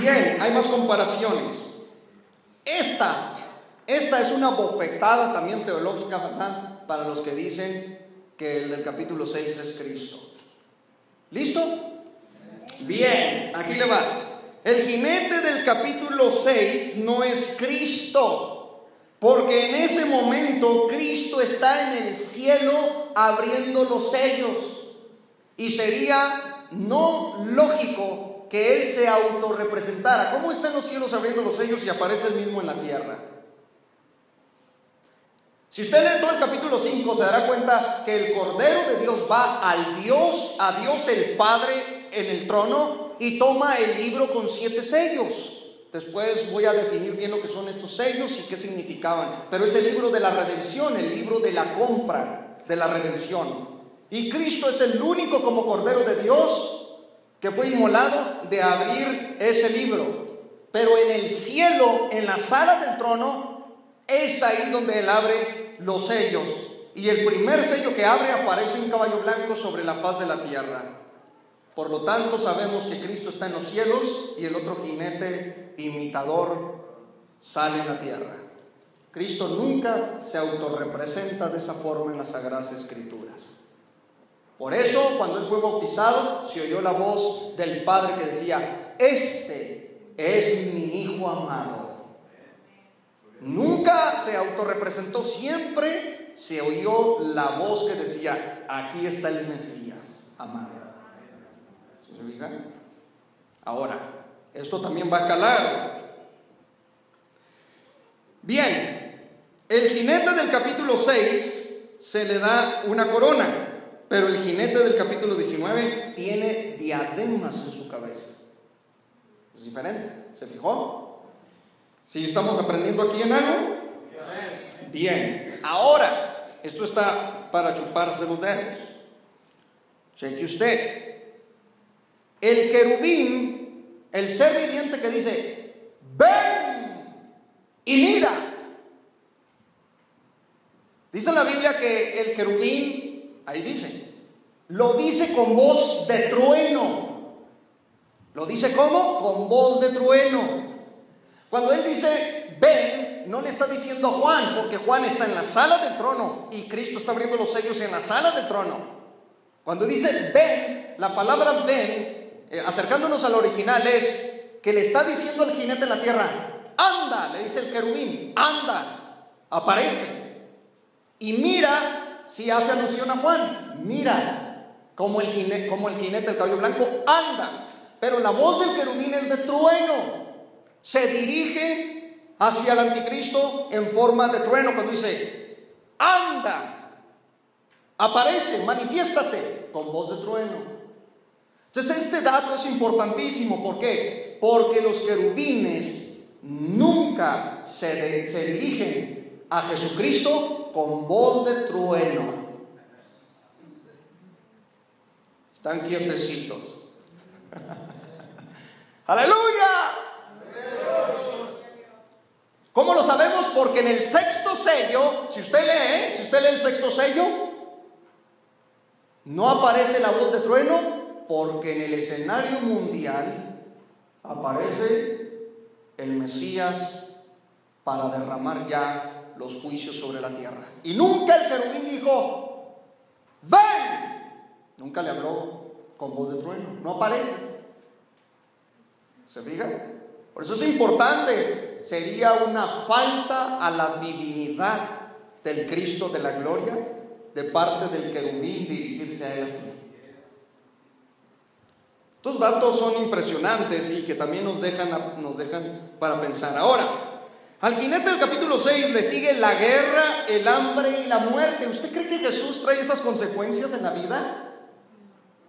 Bien, hay más comparaciones. Esta es una bofetada también teológica, ¿verdad?, para los que dicen que el del capítulo 6 es Cristo. ¿Listo? Bien, aquí le va. El jinete del capítulo 6 no es Cristo, porque en ese momento Cristo está en el cielo abriendo los sellos, y sería no lógico que Él se autorrepresentara. ¿Cómo está en los cielos abriendo los sellos y aparece Él mismo en la tierra? Si usted lee todo el capítulo 5, se dará cuenta que el Cordero de Dios va a Dios el Padre en el trono y toma el libro con 7 sellos. Después voy a definir bien lo que son estos sellos y qué significaban. Pero es el libro de la redención, el libro de la compra, de la redención. Y Cristo es el único como Cordero de Dios que fue inmolado de abrir ese libro. Pero en el cielo, en la sala del trono, es ahí donde Él abre los sellos. Y el primer sello que abre, aparece un caballo blanco sobre la faz de la tierra. Por lo tanto, sabemos que Cristo está en los cielos y el otro jinete imitador sale en la tierra. Cristo nunca se autorrepresenta de esa forma en las Sagradas Escrituras. Por eso, cuando Él fue bautizado, se oyó la voz del Padre que decía: este es mi Hijo amado. Nunca se autorrepresentó, siempre se oyó la voz que decía: aquí está el Mesías amado. ¿Se fijan? Ahora, esto también va a calar. Bien, el jinete del capítulo 6 se le da una corona, pero el jinete del capítulo 19 tiene diademas en su cabeza. Es diferente, ¿se fijó? ¿Sí estamos aprendiendo aquí en algo? Bien, ahora, esto está para chuparse los dedos. Cheque usted. El querubín, el ser viviente que dice: ven y mira. Dice en la Biblia que el querubín, ahí dice, lo dice con voz de trueno. ¿Lo dice cómo? Con voz de trueno. Cuando Él dice ven, no le está diciendo a Juan, porque Juan está en la sala del trono y Cristo está abriendo los sellos en la sala del trono. Cuando dice ven, la palabra ven, acercándonos al original, es que le está diciendo al jinete en la tierra: anda, le dice el querubín, anda, aparece. Y mira, si hace alusión a Juan, mira como el jinete del caballo blanco anda. Pero la voz del querubín es de trueno, se dirige hacia el anticristo en forma de trueno. Cuando dice anda, aparece, manifiéstate, con voz de trueno. Entonces este dato es importantísimo. ¿Por qué? Porque los querubines nunca se dirigen a Jesucristo con voz de trueno. Están quietecitos. ¡Aleluya! ¿Cómo lo sabemos? Porque en el 6º sello, si usted lee el 6º sello, no aparece la voz de trueno, porque en el escenario mundial aparece el Mesías para derramar ya los juicios sobre la tierra. Y nunca el querubín dijo ven, nunca le habló con voz de trueno, no aparece. ¿Se fijan? Por eso es importante. Sería una falta a la divinidad del Cristo de la gloria de parte del querubín dirigirse a Él así. Estos datos son impresionantes y que también nos dejan para pensar. Ahora, al jinete del capítulo 6 le sigue la guerra, el hambre y la muerte. ¿Usted cree que Jesús trae esas consecuencias en la vida?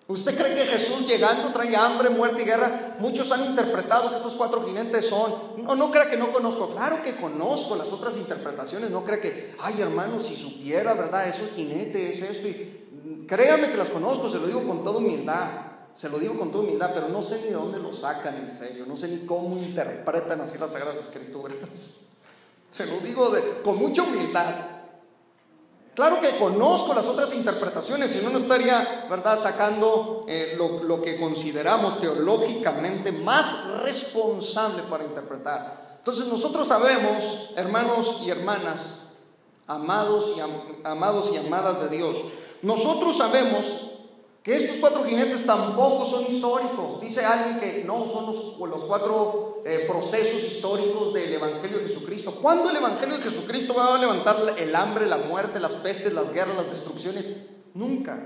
¿Usted cree que Jesús llegando trae hambre, muerte y guerra? Muchos han interpretado que estos 4 jinetes son... No crea que no conozco. Claro que conozco las otras interpretaciones. No crea que, ay hermano, si supiera, ¿verdad? Eso es jinete, es esto. Y créame que las conozco, se lo digo con toda humildad. Pero no sé ni de dónde lo sacan en serio. No sé ni cómo interpretan así las Sagradas Escrituras. Se lo digo con mucha humildad. Claro que conozco las otras interpretaciones, si no estaría, ¿verdad?, sacando lo que consideramos teológicamente más responsable para interpretar. Entonces nosotros sabemos, hermanos y hermanas, amados y amadas de Dios, nosotros sabemos que estos 4 jinetes tampoco son históricos. Dice alguien que no, son los 4 procesos históricos del Evangelio de Jesucristo. ¿Cuándo el Evangelio de Jesucristo va a levantar el hambre, la muerte, las pestes, las guerras, las destrucciones? Nunca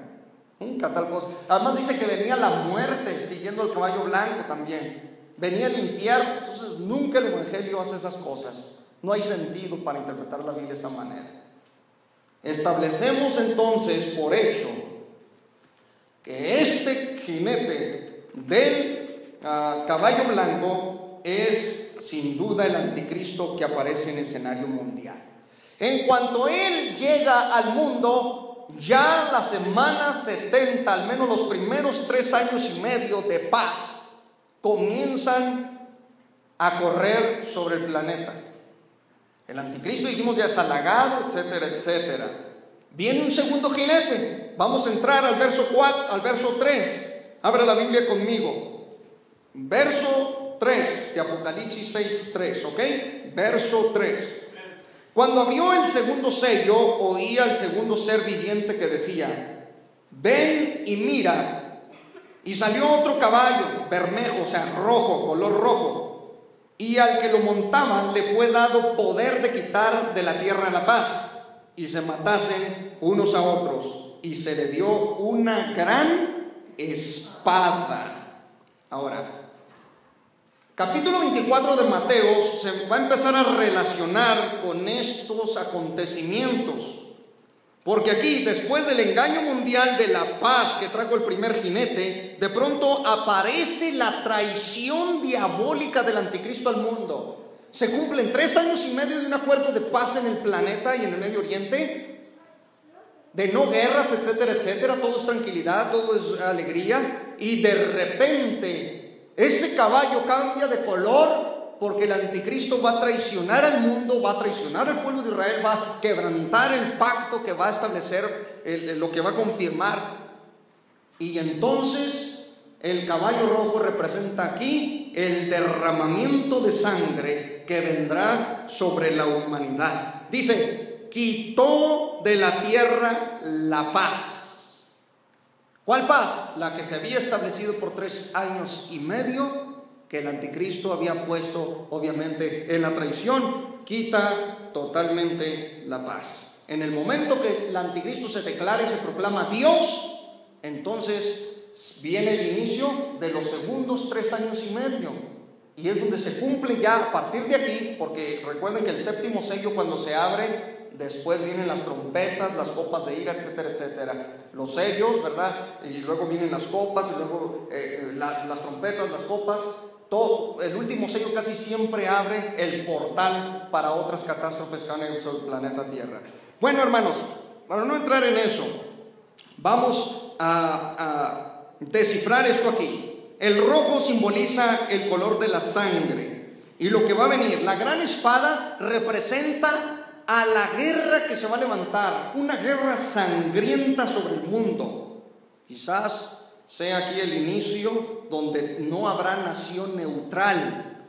tal cosa. Además dice que venía la muerte siguiendo el caballo blanco también. Venía el infierno. Entonces nunca el Evangelio hace esas cosas. No hay sentido para interpretar la Biblia de esa manera. Establecemos entonces por hecho que este jinete del caballo blanco es sin duda el anticristo que aparece en el escenario mundial. En cuanto él llega al mundo, ya la semana 70, al menos los primeros 3 años y medio de paz, comienzan a correr sobre el planeta. El anticristo, dijimos, ya es halagado, etcétera, etcétera. Viene un segundo jinete. Vamos a entrar al verso 3. Abra la Biblia conmigo. Verso 3 de Apocalipsis 6:3, ¿ok? Verso 3. Cuando abrió el segundo sello, oí al segundo ser viviente que decía: ven y mira. Y salió otro caballo, bermejo, o sea, rojo, color rojo. Y al que lo montaban le fue dado poder de quitar de la tierra la paz, y se matasen unos a otros, y se le dio una gran espada. Ahora, capítulo 24 de Mateo se va a empezar a relacionar con estos acontecimientos, porque aquí, después del engaño mundial de la paz que trajo el primer jinete, de pronto aparece la traición diabólica del anticristo al mundo. Se cumplen 3 años y medio de un acuerdo de paz en el planeta y en el Medio Oriente, de no guerras, etcétera, etcétera. Todo es tranquilidad, todo es alegría, y de repente ese caballo cambia de color, porque el anticristo va a traicionar al mundo, va a traicionar al pueblo de Israel, va a quebrantar el pacto que va a establecer, lo que va a confirmar. Y entonces el caballo rojo representa aquí el derramamiento de sangre que vendrá sobre la humanidad. Dice: quitó de la tierra la paz. ¿Cuál paz? La que se había establecido por 3 años y medio, que el anticristo había puesto obviamente en la traición. Quita totalmente la paz. En el momento que el anticristo se declara y se proclama Dios, entonces viene el inicio de los segundos 3 años y medio, y es donde se cumple ya a partir de aquí, porque recuerden que el séptimo sello, cuando se abre, después vienen las trompetas, las copas de ira, etcétera, etcétera. Los sellos, ¿verdad? Y luego vienen las copas, y luego las trompetas, las copas. Todo, el último sello casi siempre abre el portal para otras catástrofes que van a ir sobre el planeta Tierra. Bueno, hermanos, para no entrar en eso, vamos a descifrar esto aquí. El rojo simboliza el color de la sangre, y lo que va a venir, la gran espada, representa a la guerra que se va a levantar, una guerra sangrienta sobre el mundo. Quizás sea aquí el inicio donde no habrá nación neutral,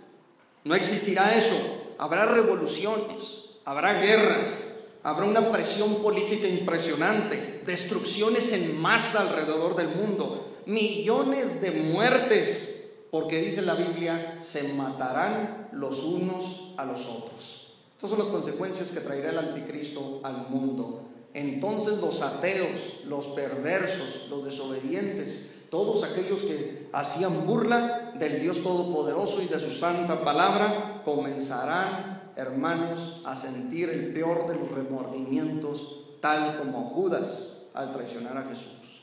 no existirá eso. Habrá revoluciones, habrá guerras, habrá una presión política impresionante, destrucciones en masa alrededor del mundo, millones de muertes, porque dice la Biblia: se matarán los unos a los otros. Estas son las consecuencias que traerá el anticristo al mundo. Entonces los ateos, los perversos, los desobedientes, todos aquellos que hacían burla del Dios Todopoderoso y de su santa palabra, comenzarán, hermanos, a sentir el peor de los remordimientos, tal como Judas al traicionar a Jesús.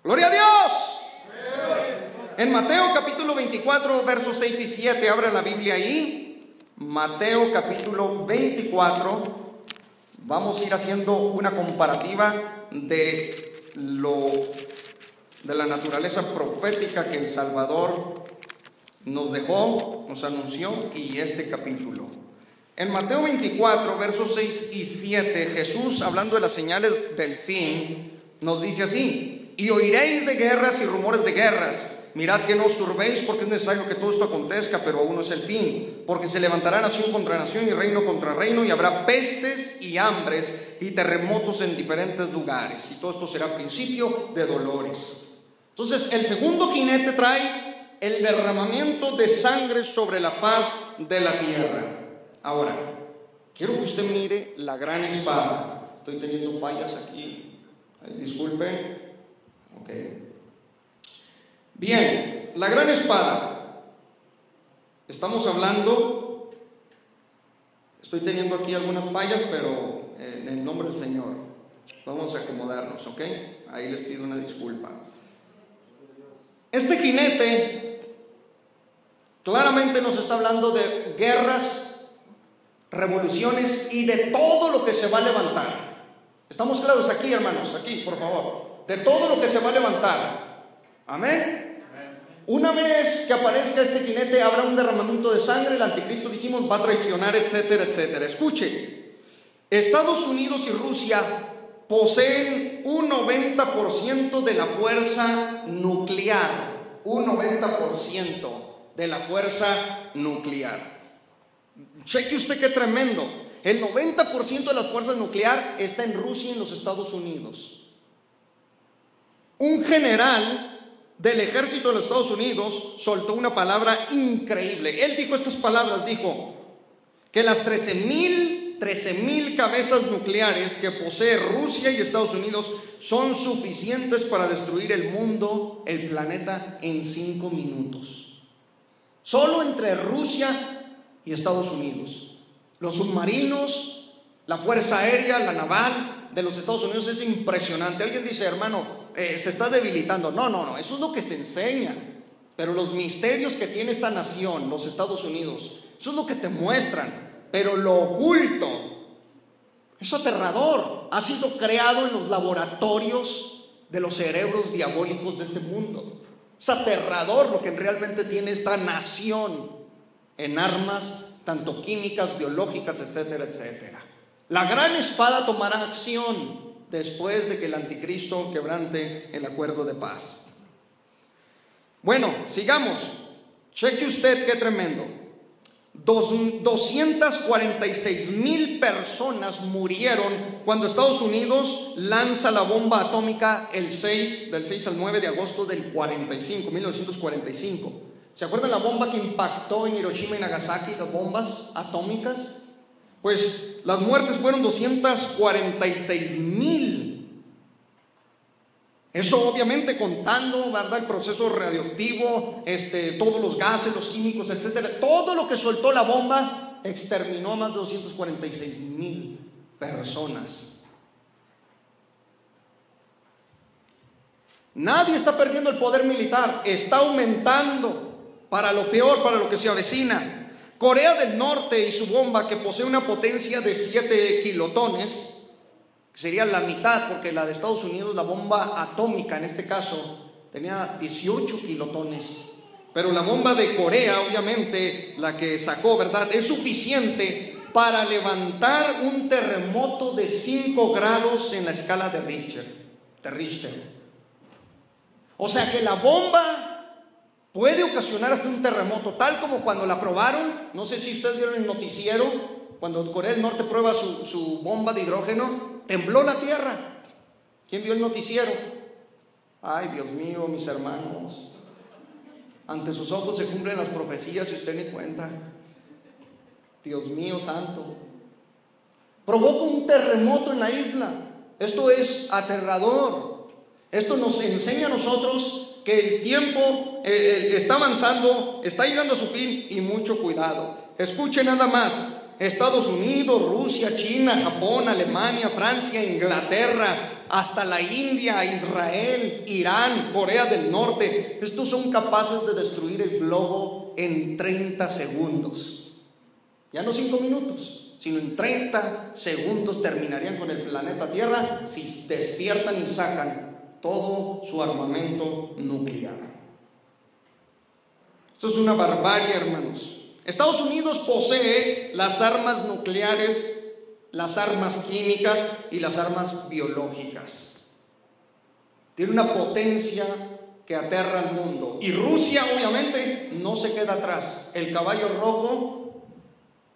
¡Gloria a Dios! En Mateo capítulo 24, versos 6 y 7, abra la Biblia ahí. Mateo capítulo 24. Vamos a ir haciendo una comparativa de la naturaleza profética que el Salvador nos dejó, nos anunció, y este capítulo. En Mateo 24, versos 6 y 7, Jesús, hablando de las señales del fin, nos dice así: y oiréis de guerras y rumores de guerras. Mirad que no os turbéis, porque es necesario que todo esto acontezca, pero aún no es el fin. Porque se levantará nación contra nación y reino contra reino, y habrá pestes y hambres y terremotos en diferentes lugares. Y todo esto será principio de dolores. Entonces, el segundo jinete trae el derramamiento de sangre sobre la faz de la tierra. Ahora, quiero que usted mire la gran espada. Estoy teniendo fallas aquí. Disculpen. Ok. Bien, la gran espada. Estamos hablando, estoy teniendo aquí algunas fallas, pero en el nombre del Señor vamos a acomodarnos, ¿ok? Ahí les pido una disculpa. Este jinete claramente nos está hablando de guerras, revoluciones y de todo lo que se va a levantar. ¿Estamos claros aquí, hermanos? Aquí, por favor. De todo lo que se va a levantar. Amén. Una vez que aparezca este jinete, habrá un derramamiento de sangre. El anticristo, dijimos, va a traicionar, etcétera, etcétera. Escuche, Estados Unidos y Rusia poseen un 90% de la fuerza nuclear. Un 90% de la fuerza nuclear. Cheque usted qué tremendo. El 90% de las fuerzas nucleares está en Rusia y en los Estados Unidos. Un general del ejército de los Estados Unidos soltó una palabra increíble. Él dijo estas palabras, dijo que las 13,000 cabezas nucleares que posee Rusia y Estados Unidos son suficientes para destruir el mundo, el planeta, en 5 minutos. Solo entre Rusia y Estados Unidos. Los submarinos, la fuerza aérea, la naval de los Estados Unidos es impresionante. Alguien dice, hermano, se está debilitando. No, eso es lo que se enseña. Pero los misterios que tiene esta nación, los Estados Unidos, eso es lo que te muestran. Pero lo oculto es aterrador. Ha sido creado en los laboratorios de los cerebros diabólicos de este mundo. Es aterrador lo que realmente tiene esta nación en armas, tanto químicas, biológicas, etcétera, etcétera. La gran espada tomará acción después de que el anticristo quebrante el acuerdo de paz. Bueno, sigamos. Cheque usted qué tremendo. 246,000 personas murieron cuando Estados Unidos lanza la bomba atómica del 6 al 9 de agosto del 1945. ¿Se acuerdan la bomba que impactó en Hiroshima y Nagasaki, las bombas atómicas? Pues las muertes fueron 246,000. Eso obviamente contando, ¿verdad?, el proceso radioactivo, todos los gases, los químicos, etcétera. Todo lo que soltó la bomba exterminó a más de 246,000 personas. Nadie está perdiendo el poder militar, está aumentando para lo peor, para lo que se avecina. Corea del Norte y su bomba, que posee una potencia de 7 kilotones, que sería la mitad, porque la de Estados Unidos, la bomba atómica en este caso, tenía 18 kilotones. Pero la bomba de Corea, obviamente, la que sacó, ¿verdad?, es suficiente para levantar un terremoto de 5 grados en la escala de Richter. O sea que la bomba puede ocasionar hasta un terremoto, tal como cuando la probaron. No sé si ustedes vieron el noticiero, cuando Corea del Norte prueba su bomba de hidrógeno, tembló la tierra. ¿Quién vio el noticiero? Ay, Dios mío, mis hermanos, ante sus ojos se cumplen las profecías y usted ni cuenta. Dios mío santo. Provoca un terremoto en la isla. Esto es aterrador. Esto nos enseña a nosotros que el tiempo está avanzando, está llegando a su fin, y mucho cuidado. Escuchen nada más. Estados Unidos, Rusia, China, Japón, Alemania, Francia, Inglaterra, hasta la India, Israel, Irán, Corea del Norte, estos son capaces de destruir el globo en 30 segundos. Ya no 5 minutos, sino en 30 segundos terminarían con el planeta Tierra si despiertan y sacan todo su armamento nuclear. Esto es una barbarie, hermanos. Estados Unidos posee las armas nucleares, las armas químicas y las armas biológicas. Tiene una potencia que aterra al mundo. Y Rusia, obviamente, no se queda atrás. El caballo rojo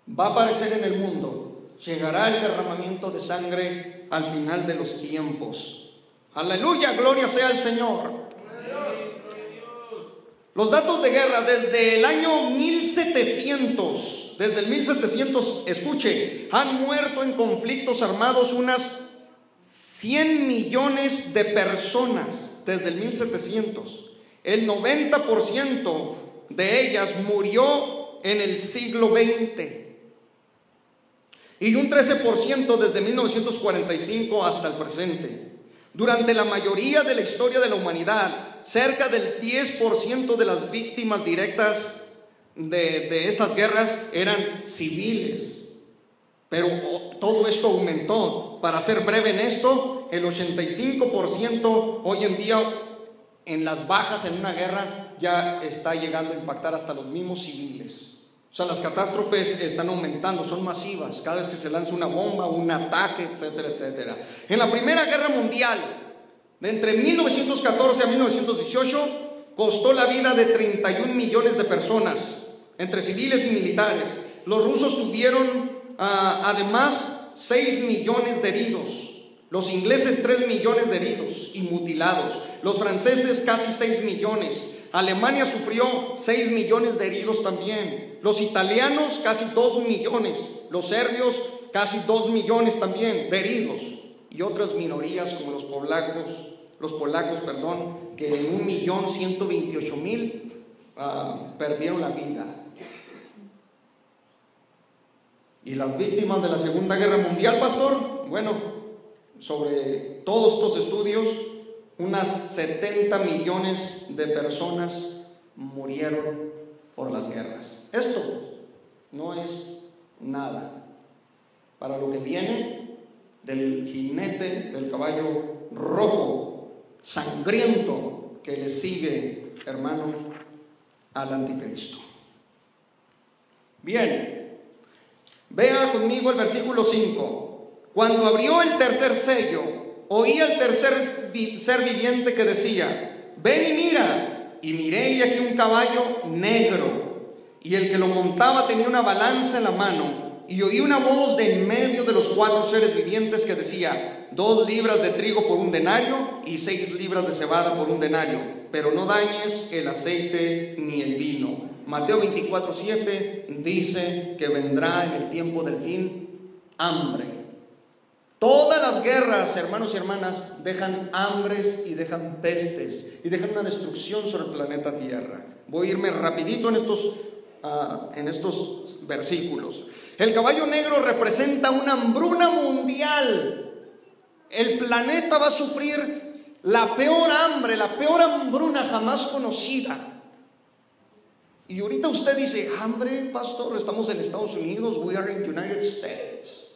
va a aparecer en el mundo. Llegará el derramamiento de sangre al final de los tiempos. Aleluya, gloria sea al Señor. Los datos de guerra desde el año 1700, desde el 1700, escuche, han muerto en conflictos armados unas 100 millones de personas desde el 1700. El 90% de ellas murió en el siglo XX y un 13% desde 1945 hasta el presente. Durante la mayoría de la historia de la humanidad, cerca del 10% de las víctimas directas de estas guerras eran civiles. Pero todo esto aumentó. Para ser breve en esto, el 85% hoy en día en las bajas en una guerra ya está llegando a impactar hasta los mismos civiles. O sea, las catástrofes están aumentando, son masivas. Cada vez que se lanza una bomba, un ataque, etcétera, etcétera. En la Primera Guerra Mundial, de entre 1914 a 1918, costó la vida de 31 millones de personas, entre civiles y militares. Los rusos tuvieron además 6 millones de heridos. Los ingleses 3 millones de heridos y mutilados. Los franceses casi 6 millones. Alemania sufrió 6 millones de heridos también. Los italianos casi 2 millones. Los serbios casi 2 millones también de heridos. Y otras minorías como los polacos, que en 1.128.000 perdieron la vida. Y las víctimas de la Segunda Guerra Mundial, pastor, bueno, sobre todos estos estudios, unas 70 millones de personas murieron por las guerras. Esto no es nada para lo que viene del jinete del caballo rojo, sangriento, que le sigue, hermano, al anticristo. Bien, vea conmigo el versículo 5. Cuando abrió el tercer sello, oí al tercer ser viviente que decía: ven y mira. Y miré, y aquí un caballo negro, y el que lo montaba tenía una balanza en la mano. Y oí una voz de en medio de los 4 seres vivientes que decía: 2 libras de trigo por un denario, y 6 libras de cebada por un denario, pero no dañes el aceite ni el vino. Mateo 24:7 dice que vendrá en el tiempo del fin hambre. Todas las guerras, hermanos y hermanas, dejan hambres y dejan pestes y dejan una destrucción sobre el planeta Tierra. Voy a irme rapidito en estos versículos. El caballo negro representa una hambruna mundial. El planeta va a sufrir la peor hambre, la peor hambruna jamás conocida. Y ahorita usted dice: hambre, pastor, estamos en Estados Unidos, we are in United States.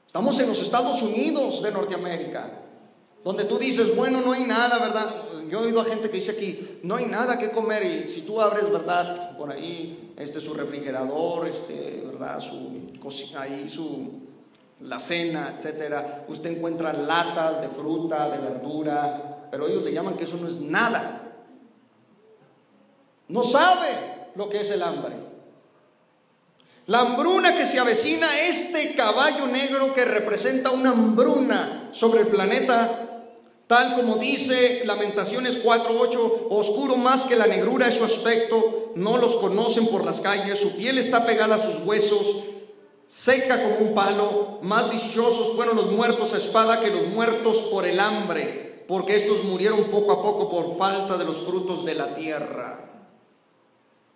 Estamos en los Estados Unidos de Norteamérica, donde tú dices: bueno, no hay nada, ¿verdad? Yo he oído a gente que dice aquí: no hay nada que comer. Y si tú abres, ¿verdad?, por ahí su refrigerador, ¿verdad?, la cena, etcétera, usted encuentra latas de fruta, de verdura, pero ellos le llaman que eso no es nada. No sabe lo que es el hambre. La hambruna que se avecina, este caballo negro que representa una hambruna sobre el planeta, tal como dice Lamentaciones 4:8, oscuro más que la negrura es su aspecto, no los conocen por las calles, su piel está pegada a sus huesos, seca como un palo. Más dichosos fueron los muertos a espada que los muertos por el hambre, porque estos murieron poco a poco por falta de los frutos de la tierra.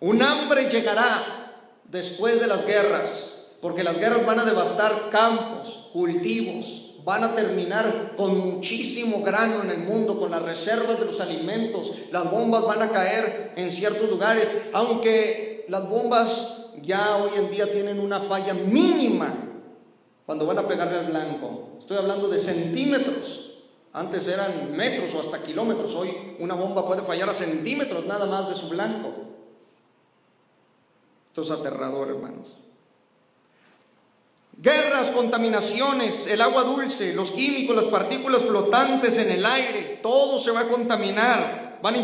Un hambre llegará después de las guerras, porque las guerras van a devastar campos, cultivos, van a terminar con muchísimo grano en el mundo, con las reservas de los alimentos. Las bombas van a caer en ciertos lugares, aunque las bombas ya hoy en día tienen una falla mínima cuando van a pegarle al blanco. Estoy hablando de centímetros. Antes eran metros o hasta kilómetros. Hoy una bomba puede fallar a centímetros nada más de su blanco. Esto es aterrador, hermanos. Guerras, contaminaciones, el agua dulce, los químicos, las partículas flotantes en el aire, todo se va a contaminar. Van a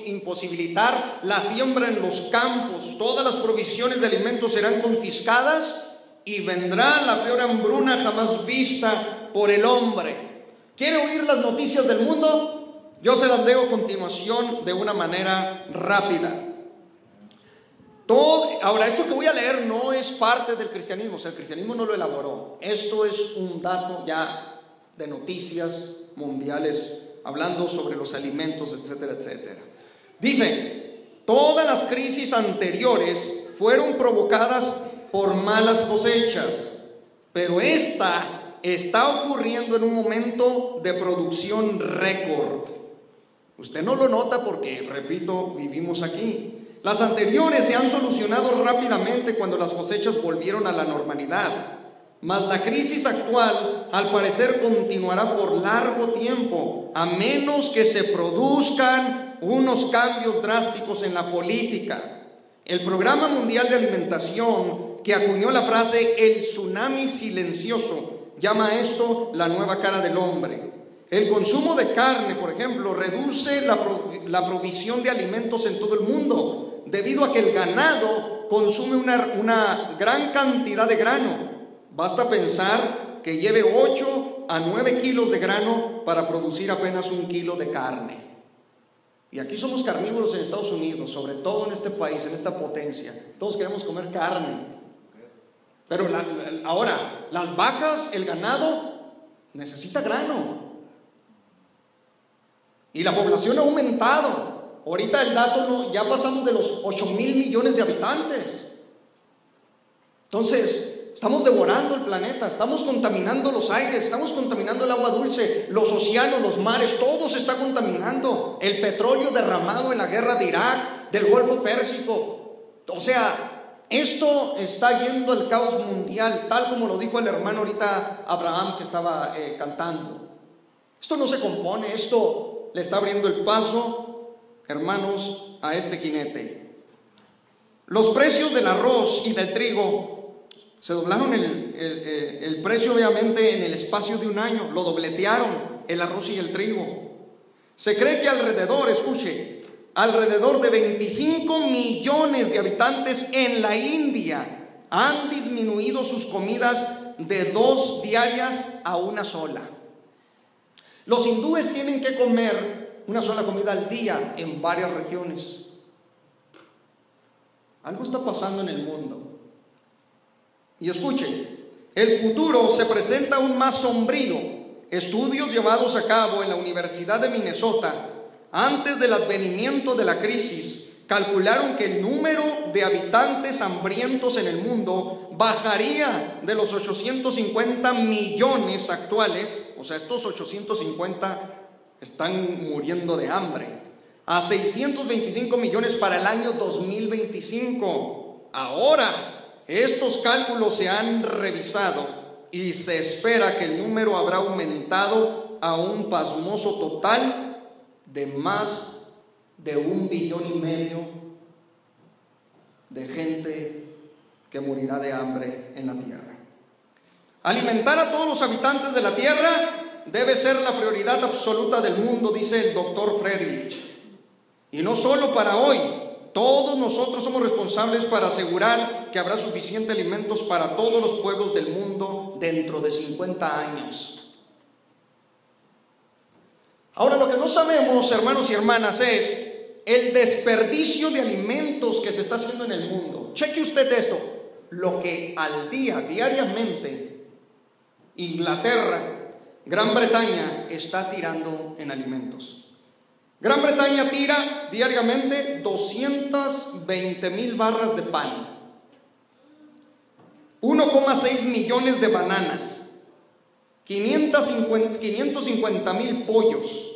imposibilitar la siembra en los campos. Todas las provisiones de alimentos serán confiscadas y vendrá la peor hambruna jamás vista por el hombre. ¿Quiere oír las noticias del mundo? Yo se las leo a continuación de una manera rápida. Ahora, esto que voy a leer no es parte del cristianismo, o sea, el cristianismo no lo elaboró. Esto es un dato ya de noticias mundiales, hablando sobre los alimentos, etcétera, etcétera. Dice: todas las crisis anteriores fueron provocadas por malas cosechas, pero esta está ocurriendo en un momento de producción récord. Usted no lo nota porque, repito, vivimos aquí. Las anteriores se han solucionado rápidamente cuando las cosechas volvieron a la normalidad. Mas la crisis actual, al parecer, continuará por largo tiempo, a menos que se produzcan unos cambios drásticos en la política. El Programa Mundial de Alimentación, que acuñó la frase "el tsunami silencioso", llama a esto la nueva cara del hombre. El consumo de carne, por ejemplo, reduce la provisión de alimentos en todo el mundo, debido a que el ganado consume una gran cantidad de grano. Basta pensar que lleve 8 a 9 kilos de grano para producir apenas 1 kilo de carne. Y aquí somos carnívoros en Estados Unidos, sobre todo en este país, en esta potencia. Todos queremos comer carne. Pero ahora, las vacas, el ganado, necesita grano. Y la población ha aumentado. Ahorita el dato ya pasamos de los 8,000 millones de habitantes. Entonces, estamos devorando el planeta, estamos contaminando los aires, estamos contaminando el agua dulce, los océanos, los mares, todo se está contaminando. El petróleo derramado en la guerra de Irak, del Golfo Pérsico. O sea, esto está yendo al caos mundial, tal como lo dijo el hermano ahorita Abraham que estaba cantando. Esto no se compone, esto le está abriendo el paso, hermanos, a este jinete. Los precios del arroz y del trigo se doblaron el precio obviamente en el espacio de un año, lo dobletearon el arroz y el trigo. Se cree que alrededor de 25 millones de habitantes en la India han disminuido sus comidas de 2 diarias a 1 sola. Los hindúes tienen que comer una sola comida al día en varias regiones. Algo está pasando en el mundo. Y escuchen, el futuro se presenta aún más sombrío. Estudios llevados a cabo en la Universidad de Minnesota antes del advenimiento de la crisis calcularon que el número de habitantes hambrientos en el mundo bajaría de los 850 millones actuales, o sea, estos 850 están muriendo de hambre, a 625 millones para el año 2025. Ahora, estos cálculos se han revisado y se espera que el número habrá aumentado a un pasmoso total de más de 1,5 billones de gente que morirá de hambre en la tierra. Alimentar a todos los habitantes de la tierra debe ser la prioridad absoluta del mundo, dice el doctor Friedrich. Y no solo para hoy, todos nosotros somos responsables para asegurar que habrá suficiente alimentos para todos los pueblos del mundo dentro de 50 años. Ahora, lo que no sabemos, hermanos y hermanas, es el desperdicio de alimentos que se está haciendo en el mundo. Cheque usted esto, lo que al día, diariamente, Inglaterra, Gran Bretaña está tirando en alimentos. Gran Bretaña tira diariamente 220,000 barras de pan, 1,6 millones de bananas, 550,000 pollos,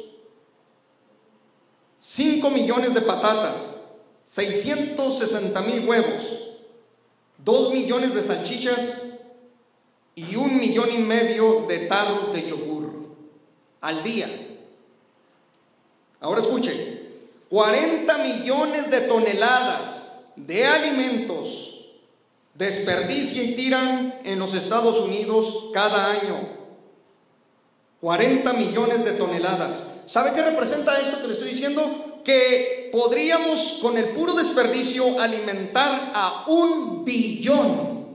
5 millones de patatas, 660,000 huevos, 2 millones de salchichas y 1,5 millones de tarros de yogur al día. Ahora escuchen, 40 millones de toneladas de alimentos desperdician y tiran en los Estados Unidos cada año. 40 millones de toneladas. ¿Sabe qué representa esto que le estoy diciendo? Que podríamos con el puro desperdicio alimentar a 1 billón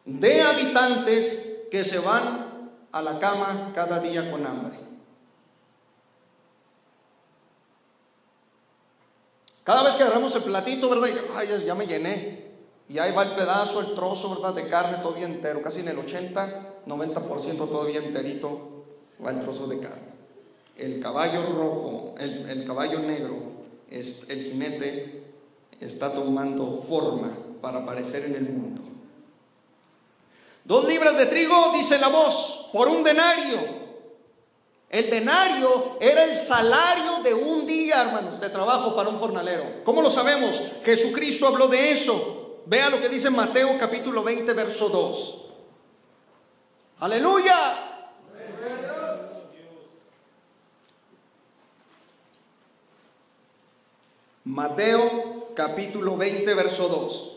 de habitantes que se van a la cama cada día con hambre. Cada vez que agarramos el platito, ¿verdad? Ay, ya me llené. Y ahí va el pedazo, el trozo, ¿verdad? De carne todavía entero, casi en el 80-90% todavía enterito va el trozo de carne. El caballo rojo, el caballo negro, el jinete está tomando forma para aparecer en el mundo. 2 libras de trigo, dice la voz, por 1 denario. El denario era el salario de un día, hermanos, de trabajo para un jornalero. ¿Cómo lo sabemos? Jesucristo habló de eso. Vea lo que dice Mateo capítulo 20, verso 2. ¡Aleluya! Mateo capítulo 20, verso 2.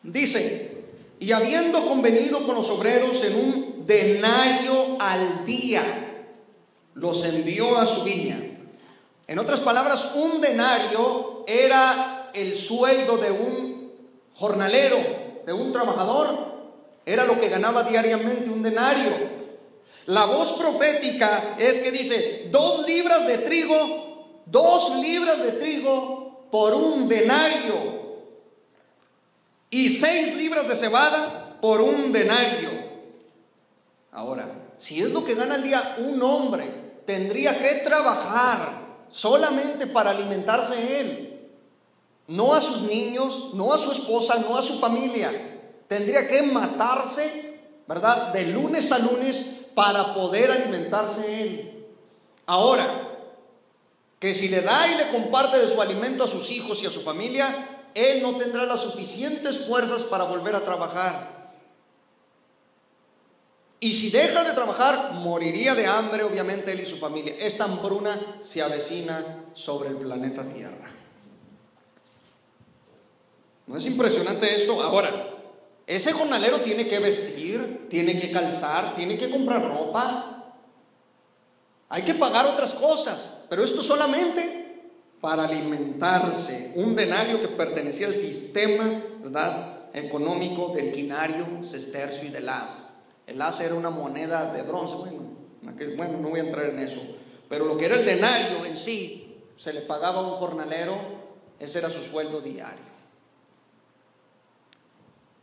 Dice: y habiendo convenido con los obreros en un denario al día, los envió a su viña. En otras palabras, un denario era el sueldo de un jornalero, de un trabajador. Era lo que ganaba diariamente un denario. La voz profética es que dice 2 libras de trigo, 2 libras de trigo por un denario. Y 6 libras de cebada por un denario. Ahora, si es lo que gana al día un hombre, tendría que trabajar solamente para alimentarse él, no a sus niños, no a su esposa, no a su familia. Tendría que matarse, ¿verdad?, de lunes a lunes para poder alimentarse él. Ahora, que si le da y le comparte de su alimento a sus hijos y a su familia, él no tendrá las suficientes fuerzas para volver a trabajar. Y si deja de trabajar, moriría de hambre, obviamente, él y su familia. Esta hambruna se avecina sobre el planeta Tierra. ¿No es impresionante esto? Ahora, ese jornalero tiene que vestir, tiene que calzar, tiene que comprar ropa. Hay que pagar otras cosas, pero esto solamente para alimentarse. Un denario que pertenecía al sistema, ¿verdad?, económico del quinario, sestercio y del haz. El haz era una moneda de bronce. Bueno, no voy a entrar en eso, pero lo que era el denario en sí, se le pagaba a un jornalero, ese era su sueldo diario.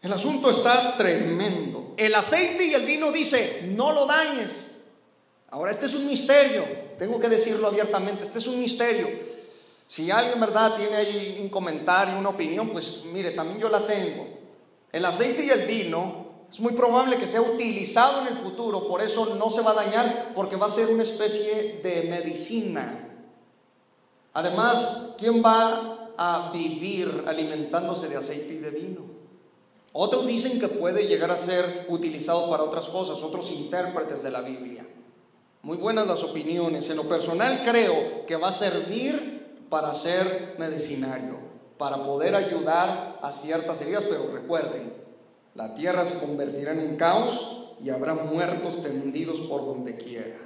El asunto está tremendo. El aceite y el vino dice: no lo dañes. Ahora, este es un misterio, tengo que decirlo abiertamente, este es un misterio. Si alguien, ¿verdad?, tiene ahí un comentario, una opinión, pues mire, también yo la tengo. El aceite y el vino es muy probable que sea utilizado en el futuro, por eso no se va a dañar, porque va a ser una especie de medicina. Además, ¿quién va a vivir alimentándose de aceite y de vino? Otros dicen que puede llegar a ser utilizado para otras cosas, otros intérpretes de la Biblia. Muy buenas las opiniones. En lo personal creo que va a servir para ser medicinario, para poder ayudar a ciertas heridas. Pero recuerden, la tierra se convertirá en un caos y habrá muertos tendidos por donde quiera.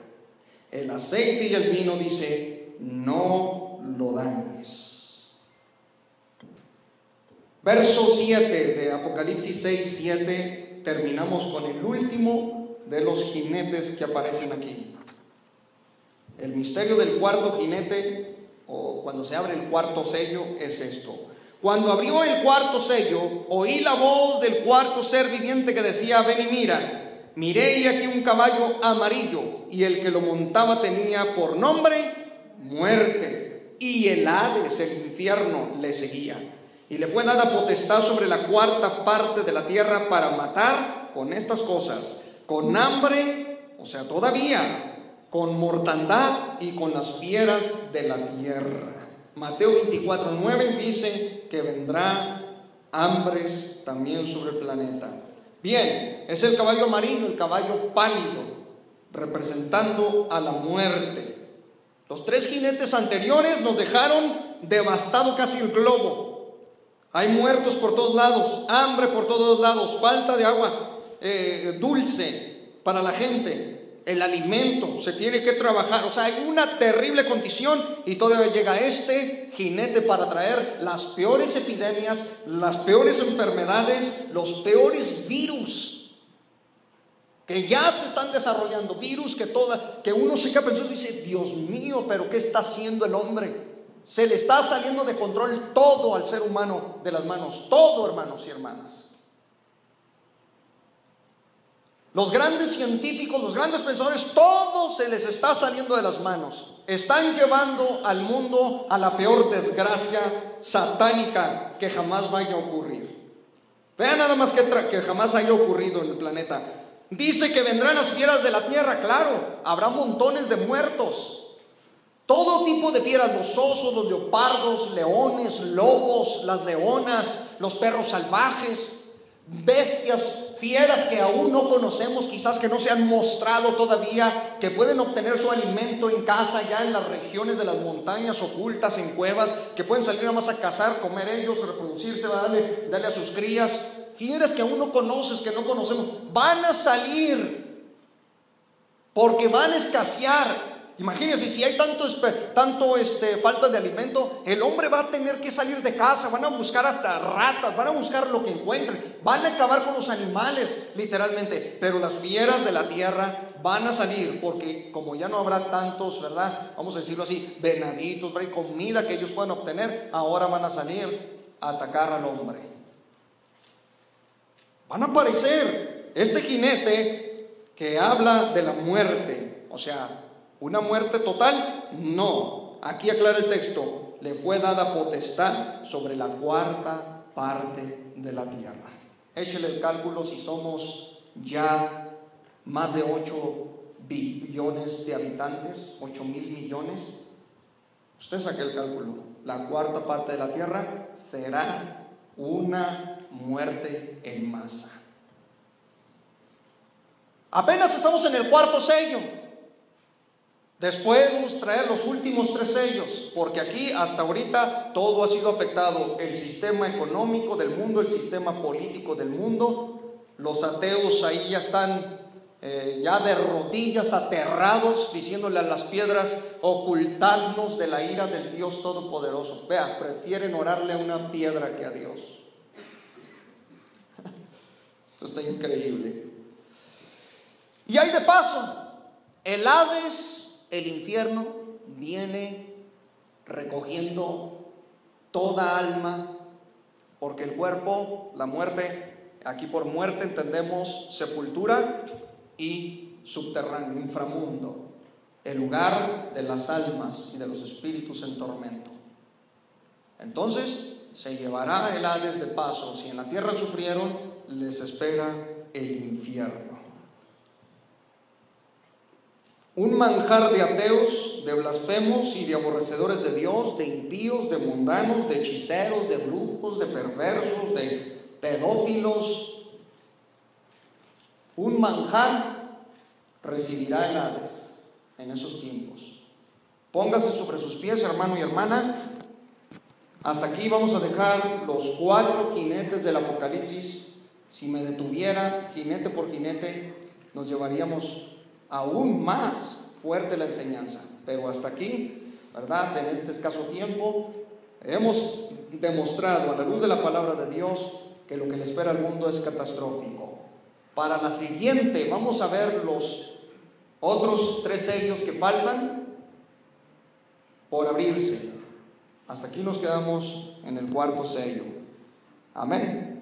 El aceite y el vino dice: no lo dañes. Verso 7 de Apocalipsis 6:7. Terminamos con el último de los jinetes que aparecen aquí. El misterio del cuarto jinete, o cuando se abre el cuarto sello, es esto: cuando abrió el cuarto sello, oí la voz del cuarto ser viviente que decía: ven y mira. Miré y aquí un caballo amarillo, y el que lo montaba tenía por nombre Muerte, y el Hades, el infierno, le seguía. Y le fue dada potestad sobre la cuarta parte de la tierra para matar con estas cosas: con hambre, o sea, todavía, con mortandad y con las fieras de la tierra. Mateo 24:9 dice que vendrá hambres también sobre el planeta. Bien, es el caballo amarillo, el caballo pálido, representando a la muerte. Los 3 jinetes anteriores nos dejaron devastado casi el globo. Hay muertos por todos lados, hambre por todos lados, falta de agua dulce para la gente. El alimento se tiene que trabajar, o sea, hay una terrible condición, y todavía llega este jinete para traer las peores epidemias, las peores enfermedades, los peores virus que ya se están desarrollando, virus que uno se queda pensando y dice: Dios mío, pero ¿qué está haciendo el hombre? Se le está saliendo de control todo al ser humano de las manos, todo, hermanos y hermanas. Los grandes científicos, los grandes pensadores, todo se les está saliendo de las manos. Están llevando al mundo a la peor desgracia satánica que jamás vaya a ocurrir. Vean nada más que jamás haya ocurrido en el planeta. Dice que vendrán las fieras de la tierra. Claro, habrá montones de muertos. Todo tipo de fieras, los osos, los leopardos, leones, lobos, las leonas, los perros salvajes, bestias, fieras que aún no conocemos, quizás que no se han mostrado todavía, que pueden obtener su alimento en casa, ya en las regiones de las montañas ocultas, en cuevas, que pueden salir nada más a cazar, comer ellos, reproducirse, darle a sus crías. Fieras que aún no conoces, que no conocemos, van a salir porque van a escasear. Imagínense, si hay tanto falta de alimento, el hombre va a tener que salir de casa, van a buscar hasta ratas, van a buscar lo que encuentren, van a acabar con los animales, literalmente. Pero las fieras de la tierra van a salir, porque como ya no habrá tantos, ¿verdad? Vamos a decirlo así, venaditos, hay comida que ellos puedan obtener, ahora van a salir a atacar al hombre. Van a aparecer. Este jinete que habla de la muerte, o sea, ¿una muerte total? No. Aquí aclara el texto: le fue dada potestad sobre la cuarta parte de la tierra. Échele el cálculo, si somos ya más de 8 billones de habitantes, 8,000 millones. Usted saque el cálculo. La cuarta parte de la tierra será una muerte en masa. Apenas estamos en el cuarto sello. Después vamos a traer los últimos 3 sellos, porque aquí hasta ahorita todo ha sido afectado: el sistema económico del mundo, el sistema político del mundo. Los ateos ahí ya están ya de rodillas, aterrados, diciéndole a las piedras: ocultadnos de la ira del Dios Todopoderoso. Vea, prefieren orarle a una piedra que a Dios. Esto está increíble. Y hay de paso, el Hades, el infierno, viene recogiendo toda alma, porque el cuerpo, la muerte, aquí por muerte entendemos sepultura y subterráneo, inframundo, el lugar de las almas y de los espíritus en tormento. Entonces se llevará el Hades de paso. Si en la tierra sufrieron, les espera el infierno. Un manjar de ateos, de blasfemos y de aborrecedores de Dios, de impíos, de mundanos, de hechiceros, de brujos, de perversos, de pedófilos. Un manjar recibirá el Hades en esos tiempos. Póngase sobre sus pies, hermano y hermana. Hasta aquí vamos a dejar los 4 jinetes del Apocalipsis. Si me detuviera jinete por jinete, nos llevaríamos aún más fuerte la enseñanza, pero hasta aquí, ¿verdad? En este escaso tiempo hemos demostrado a la luz de la palabra de Dios que lo que le espera al mundo es catastrófico. Para la siguiente vamos a ver los otros 3 sellos que faltan por abrirse. Hasta aquí nos quedamos en el 4º sello. Amén.